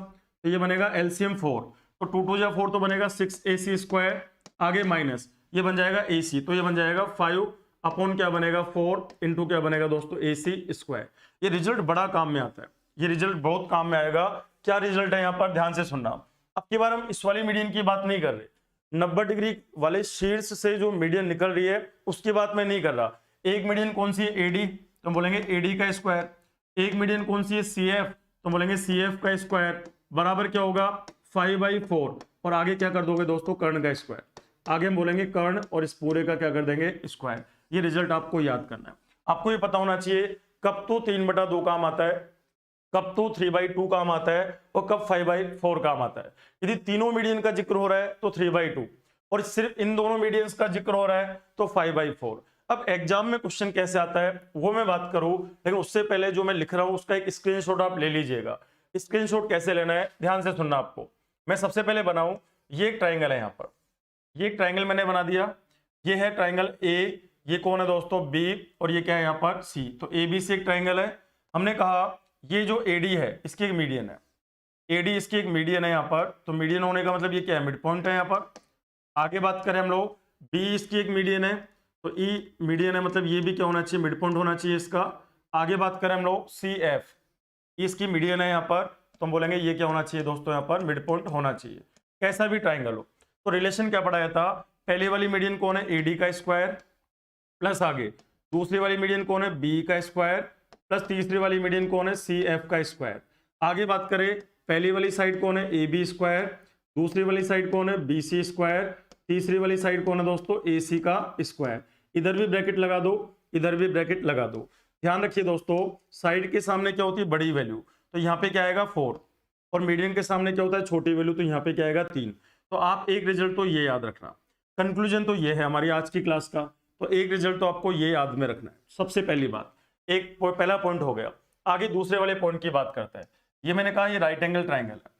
तो ये बनेगा एलसीएम 4, तो 2 2 जा 4 तो बनेगा 6AC², आगे माइनस ये बन जाएगा AC, तो ये बन जाएगा 5 अपॉन क्या बनेगा 4 इंटू क्या बनेगा दोस्तों AC²। ये रिजल्ट बड़ा काम में आता है, ये रिजल्ट बहुत काम में आएगा। क्या रिजल्ट है यहाँ पर, ध्यान से सुनना। अब की बार हम इस वाली मीडियन की बात नहीं कर रहे, 90 डिग्री वाले शीर्ष से जो मीडियन निकल रही है उसकी बात मैं नहीं कर रहा। एक मीडियन कौन सी है AD, तो बोलेंगे AD का स्क्वायर। एक मीडियन कौन सी है CF, तो बोलेंगे CF का स्क्वायर बराबर क्या होगा 5/4, और आगे क्या कर दोगे दोस्तों कर्ण का स्क्वायर। आगे हम बोलेंगे कर्ण और इस पूरे का क्या कर देंगे स्क्वायर। ये रिजल्ट आपको याद करना है। आपको ये पता होना चाहिए कब तो 3/2 काम आता है, कब तो 3/2 काम आता है, और कब 5/4 काम आता है। यदि तीनों मीडियन का जिक्र हो रहा है तो 3/2, और सिर्फ इन दोनों मीडियंस का जिक्र हो रहा है तो 5/4। अब एग्जाम में क्वेश्चन कैसे आता है वो मैं बात करूं, लेकिन उससे पहले जो मैं लिख रहा हूं उसका एक स्क्रीनशॉट आप ले लीजिएगा। स्क्रीनशॉट कैसे लेना है ध्यान से सुनना। आपको मैं सबसे पहले बनाऊं, ये एक ट्राइंगल है यहाँ पर, ये एक ट्राइंगल मैंने बना दिया। ये है ट्राइंगल A, ये कौन है दोस्तों B, और ये क्या है यहाँ पर C। तो ABC एक ट्राइंगल है। हमने कहा ये जो AD है इसकी एक मीडियन है, AD इसकी एक मीडियन है यहाँ पर, तो मीडियन होने का मतलब ये क्या है मिड पॉइंट है यहाँ पर। आगे बात करें हम लोग B इसकी एक मीडियन है, तो E मीडियन है मतलब ये भी क्या होना चाहिए मिड पॉइंट होना चाहिए इसका। आगे बात करें हम लोग CF, इसकी मीडियन है यहाँ पर, तो हम बोलेंगे ये क्या होना चाहिए दोस्तों यहाँ पर मिड पॉइंट होना चाहिए, कैसा भी ट्राइंगल हो। तो रिलेशन क्या पढ़ाया था, पहली वाली मीडियन कौन है AD का स्क्वायर, प्लस आगे दूसरी वाली मीडियन कौन है B का स्क्वायर, प्लस तीसरी वाली मीडियन कौन है CF का स्क्वायर। आगे बात करें पहली वाली साइड कौन है AB स्क्वायर, दूसरी वाली साइड कौन है BC स्क्वायर, तीसरी वाली साइड कौन है दोस्तों AC का स्क्वायर। इधर भी ब्रैकेट लगा दो, इधर भी ब्रैकेट लगा दो। ध्यान रखिए दोस्तों साइड के सामने क्या होती है बड़ी वैल्यू, तो यहाँ पे क्या आएगा 4, और मीडियन के सामने क्या होता है छोटी वैल्यू, तो यहाँ पे क्या आएगा 3। तो आप एक रिजल्ट तो ये याद रखना, कंक्लूजन तो ये है हमारी आज की क्लास का, तो एक रिजल्ट तो आपको ये याद में रखना है। सबसे पहली बात, एक पहला पॉइंट हो गया। आगे दूसरे वाले पॉइंट की बात करते हैं। ये मैंने कहा ये राइट एंगल ट्राइंगल है,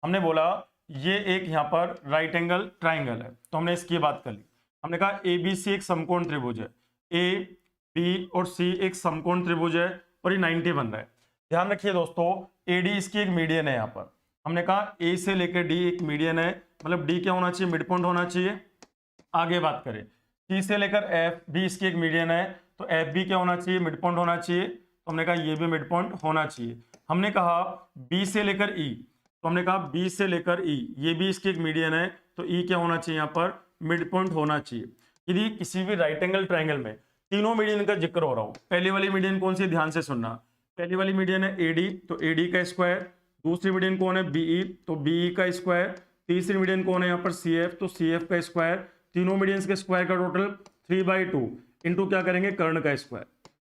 हमने बोला ये एक यहाँ पर राइट एंगल ट्राइंगल है, तो हमने इसकी बात कर ली। हमने कहा ABC एक समकोण त्रिभुज है, A B और C एक समकोण त्रिभुज है, और ये 90 बन रहा है। ध्यान रखिए दोस्तों, AD इसकी एक मीडियन है। यहाँ पर हमने कहा A से लेकर D एक मीडियन है, मतलब D क्या होना चाहिए, मिड पॉइंट होना चाहिए। आगे बात करें C से लेकर F, B इसकी एक मीडियन है, तो FB क्या होना चाहिए, मिड पॉइंट होना चाहिए। तो हमने कहा ये भी मिड पॉइंट होना चाहिए। हमने कहा B से लेकर E, तो हमने कहा B से लेकर E, ये भी इसकी एक मीडियन है, तो E क्या होना चाहिए, यहाँ पर मिड पॉइंट होना चाहिए। यदि किसी भी राइट एंगल ट्रायंगल में तीनों मीडियन का जिक्र हो रहा हो, पहली वाली मीडियन कौन सी, ध्यान से सुनना। पहली वाली मीडियन है AD, तो AD का स्क्वायर। दूसरी मीडियन कौन है, BE, तो BE का स्क्वायर। तीसरी मीडियन कौन है यहाँ पर, CF, तो CF का स्क्वायर। तीनों मीडियंस के स्क्वायर का टोटल 3/2 इंटू क्या करेंगे, कर्ण का स्क्वायर।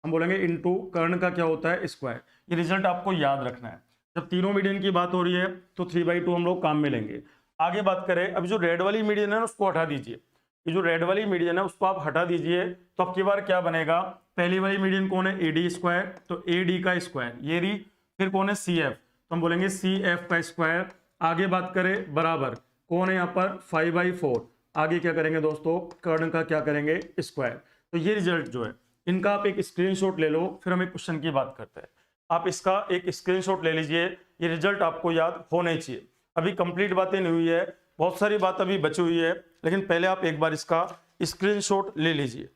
हम बोलेंगे इंटू कर्ण का क्या होता है, स्क्वायर। ये रिजल्ट आपको याद रखना है। जब तीनों मीडियन की बात हो रही है तो 3/2 हम लोग काम में लेंगे। आगे बात करें, अब जो रेड वाली मीडियन है ना उसको हटा दीजिए। ये जो रेड वाली मीडियन है उसको आप हटा दीजिए, तो अब की बार क्या बनेगा, पहली वाली मीडियन कौन है, AD स्क्वायर, तो AD का स्क्वायर ये रही। फिर कौन है, CF, तो हम बोलेंगे CF का स्क्वायर। आगे बात करें बराबर कौन है यहाँ पर, 5/4। आगे क्या करेंगे दोस्तों, कर्ण का क्या करेंगे, स्क्वायर। तो ये रिजल्ट जो है इनका आप एक स्क्रीनशॉट ले लो, फिर हम एक क्वेश्चन की बात करते हैं। आप इसका एक स्क्रीनशॉट ले लीजिए, ये रिजल्ट आपको याद होने चाहिए। अभी कंप्लीट बातें नहीं हुई है, बहुत सारी बात अभी बची हुई है, लेकिन पहले आप एक बार इसका स्क्रीनशॉट ले लीजिए।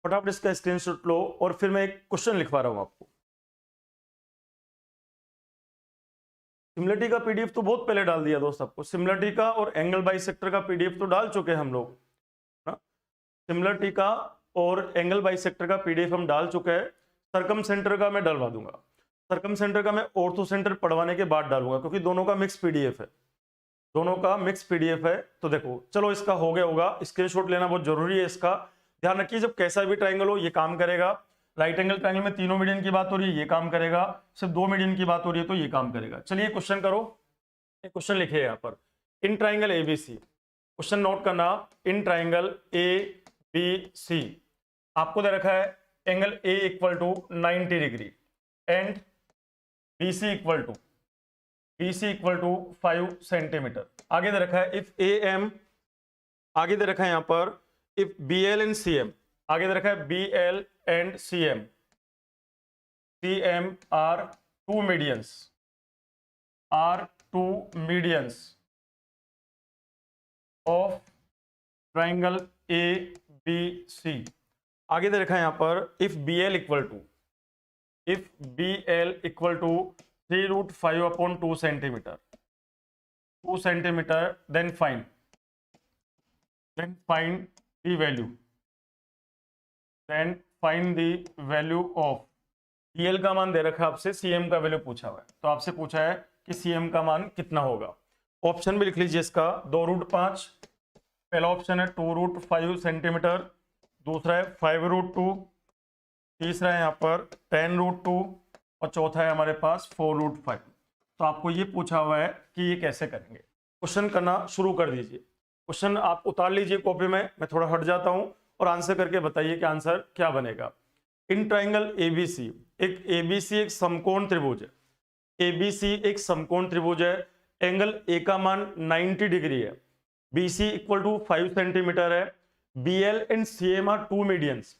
फटाफट इसका स्क्रीनशॉट लो और फिर मैं एक क्वेश्चन लिखवा रहा हूं आपको। सिमिलरिटी का PDF तो बहुत पहले डाल दिया दोस्त आपको, सिमिलरिटी का और एंगल बाइसेक्टर का PDF तो डाल चुके हैं हम लोग ना। सिमिलरिटी का और एंगल बाइसेक्टर का PDF हम डाल चुके हैं। सरकम सेंटर का मैं डलवा दूंगा, सरकम सेंटर का मैं ऑर्थो सेंटर पढ़वाने के बाद डालूंगा, क्योंकि दोनों का मिक्स PDF है, दोनों का मिक्स PDF है। तो देखो चलो इसका हो गया होगा, स्क्रीनशॉट लेना बहुत जरूरी है। इसका ध्यान रखिए, जब कैसा भी ट्राइंगल हो ये काम करेगा। राइट एंगल ट्राइंगल में तीनों मीडियन की बात हो रही है, ये काम करेगा। सिर्फ दो मीडियन की बात हो रही है तो ये काम करेगा। चलिए क्वेश्चन करो, एक क्वेश्चन लिखिए यहाँ पर, in triangle ABC। Question note करना, इन ट्राइंगल ABC आपको दे रखा है angle A equal to 90 degree and BC equal to 5 centimetre. आगे दे रखा है इफ AM, आगे दे रखा है यहां पर इफ BL एंड CM, आगे दे रखा है BL and CM are two medians of triangle ABC। आगे दे रखा है यहां पर if BL equal to 3√5/2 centimetre, 2 centimetre, then find the value of BL का मान दे रखा है आपसे, CM का वैल्यू पूछा हुआ है, तो आपसे पूछा है कि CM का मान कितना होगा। ऑप्शन भी लिख लीजिए इसका, 2√5, पहला ऑप्शन है 2√5 सेंटीमीटर, दूसरा है 5√2, तीसरा है यहाँ पर 10√2 और चौथा है हमारे पास 4√5। तो आपको ये पूछा हुआ है कि ये कैसे करेंगे। क्वेश्चन करना शुरू कर दीजिए। क्वेश्चन आप उतार लीजिए कॉपी में, मैं थोड़ा हट जाता हूं और आंसर करके बताइए कि आंसर क्या बनेगा। इन ट्राइंगल ABC, एक ABC एक समकोण त्रिभुज है, ABC एक समकोण त्रिभुज है। एंगल A का मान 90 डिग्री है, BC इक्वल टू 5 सेंटीमीटर है, BL and CM are two medians.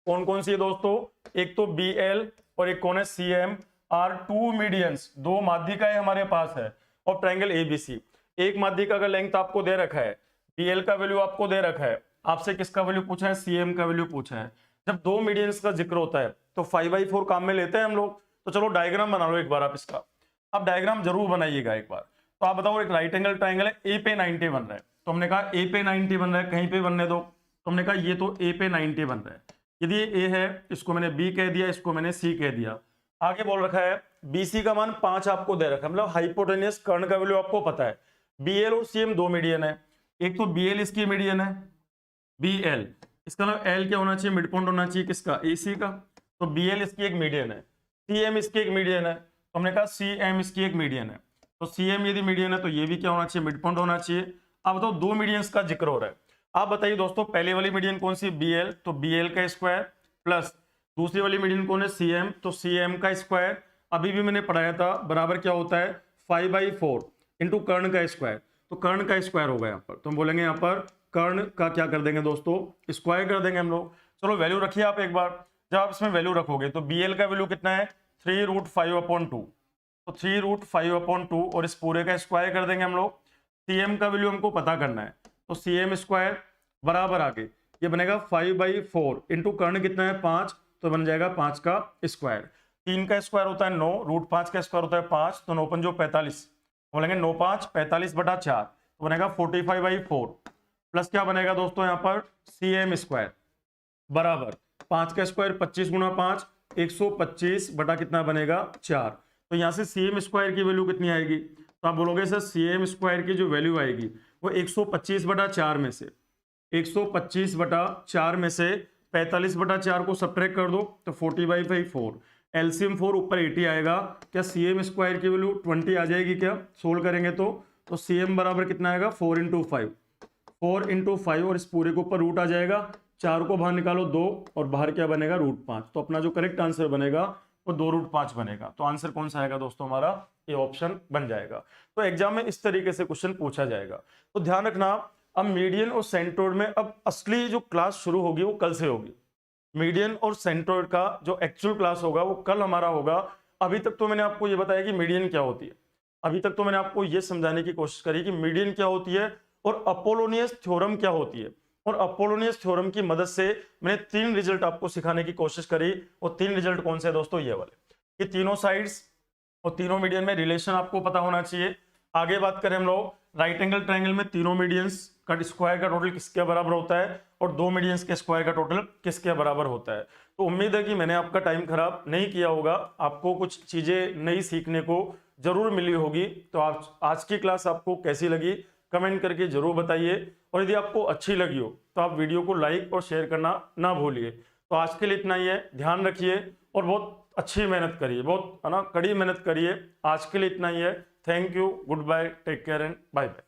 कौन कौन सी है दोस्तों, एक तो BL और एक कौन है CM आर टू मीडियंस, दो माध्यिकाएं हमारे पास है। और ट्राइंगल ABC, एक माध्यिका का लेंथ आपको दे रखा है, BL का वैल्यू आपको दे रखा है, आपसे किसका वैल्यू पूछा है, CM का वैल्यू पूछा है। जब दो मीडियंस का जिक्र होता है तो 5/4 काम में लेते हैं हम लोग। तो चलो डायग्राम बना लो एक बार आप इसका, आप डायग्राम जरूर बनाइएगा एक बार। तो आप बताओ, एक राइट एंगल ट्राइंगल है, A पे 90 बन रहा है, तो हमने कहा A पे 90 बन रहा है, कहीं पे बनने दो, तो हमने कहा ये तो A पे 90 बन रहा है। यदि ये A है, इसको मैंने B कह दिया, इसको मैंने C कह दिया। आगे बोल रखा है BC का मान 5 आपको दे रखा है, मतलब हाइपोटेनियस कर्ण का वैल्यू आपको पता है। BL और CM दो मीडियन है, एक तो BL इसकी मीडियन है, BL इसका मतलब L क्या होना चाहिए, मिड पॉइंट होना चाहिए किसका, AC का, तो BL इसकी एक मीडियन है, CM इसकी एक मीडियन है, तो हमने कहा CM इसकी एक मीडियन है। तो CM यदि मीडियन है तो ये भी क्या होना चाहिए, मिड पॉइंट होना चाहिए। अब बताओ दो मीडियंस का जिक्र हो रहा है, आप बताइए दोस्तों, पहले वाली मीडियन कौन सी, BL, तो BL का स्क्वायर प्लस दूसरी वाली मीडियन कौन है, CM, तो CM का स्क्वायर। अभी भी मैंने पढ़ाया था, बराबर क्या होता है 5/4 इंटू कर्ण का स्क्वायर। तो कर्ण का स्क्वायर होगा यहाँ पर, तो हम बोलेंगे यहाँ पर कर्ण का क्या कर देंगे दोस्तों, स्क्वायर कर देंगे हम लोग। चलो वैल्यू रखिए आप एक बार, जब आप इसमें वैल्यू रखोगे तो bl का वैल्यू कितना है 3√5/2, तो 3√5/2 और इस पूरे का स्क्वायर कर देंगे हम लोग। cm का वैल्यू हमको पता करना है, तो cm स्क्वायर बराबर आगे ये बनेगा 5/4 इंटू कर्ण कितना है 5, तो बन जाएगा 5 का स्क्वायर। 3 का स्क्वायर होता है 9, √5 का स्क्वायर होता है 5, तो 9 5 45, बोलेंगे 9 5 45/4, तो बनेगा 45/4 प्लस क्या बनेगा दोस्तों यहाँ पर cm स्क्वायर बराबर 5 का स्क्वायर 25 गुणा 5 125 बटा कितना बनेगा 4। तो यहाँ से cm स्क्वायर की वैल्यू कितनी आएगी, तो आप बोलोगे सर cm स्क्वायर की जो वैल्यू आएगी वो 125/4 में से 125/4 में से 45/4 को सब्ट्रैक्ट कर दो तो 40/4, एलसीएम 4 ऊपर 80 आएगा। क्या cm स्क्वायर की वैल्यू 20 आ जाएगी क्या, सोल्व करेंगे तो cm बराबर कितना आएगा 4 × 5, 4 × 5 और इस पूरे के ऊपर रूट आ जाएगा, 4 को बाहर निकालो 2 और बाहर क्या बनेगा √5, तो अपना जो करेक्ट आंसर बनेगा वो 2√5 बनेगा। तो आंसर कौन सा आएगा दोस्तों हमारा, ये ऑप्शन बन जाएगा। तो एग्जाम में इस तरीके से क्वेश्चन पूछा जाएगा। तो ध्यान रखना, अब मीडियन और सेंट्रोइड में अब असली जो क्लास शुरू होगी वो कल से होगी। मीडियन और सेंट्रोइड का जो एक्चुअल क्लास होगा वो कल हमारा होगा। अभी तक तो मैंने आपको ये बताया कि मीडियन क्या होती है, अभी तक तो मैंने आपको ये समझाने की कोशिश करी कि मीडियन क्या होती है और अपोलोनियस थ्योरम क्या होती है, और अपोलोनियस थ्योरम की मदद से मैंने 3 रिजल्ट आपको सिखाने की कोशिश करी। और 3 रिजल्ट कौन से दोस्तों, ये वाले कि तीनों साइड्स और तीनों मीडियन में रिलेशन आपको पता होना चाहिए। आगे बात करें हम लोग, राइट एंगल ट्रायंगल में तीनों मीडियंस का स्क्वायर का टोटल किसके बराबर होता है और 2 मीडियंस के स्क्वायर का टोटल किसके बराबर होता है। तो उम्मीद है कि मैंने आपका टाइम खराब नहीं किया होगा, आपको कुछ चीजें नई सीखने को जरूर मिली होगी। तो आप आज की क्लास आपको कैसी लगी कमेंट करके जरूर बताइए, और यदि आपको अच्छी लगी हो तो आप वीडियो को लाइक और शेयर करना ना भूलिए। तो आज के लिए इतना ही है, ध्यान रखिए और बहुत अच्छी मेहनत करिए, बहुत है ना कड़ी मेहनत करिए। आज के लिए इतना ही है, thank you, good bye, take care and bye bye.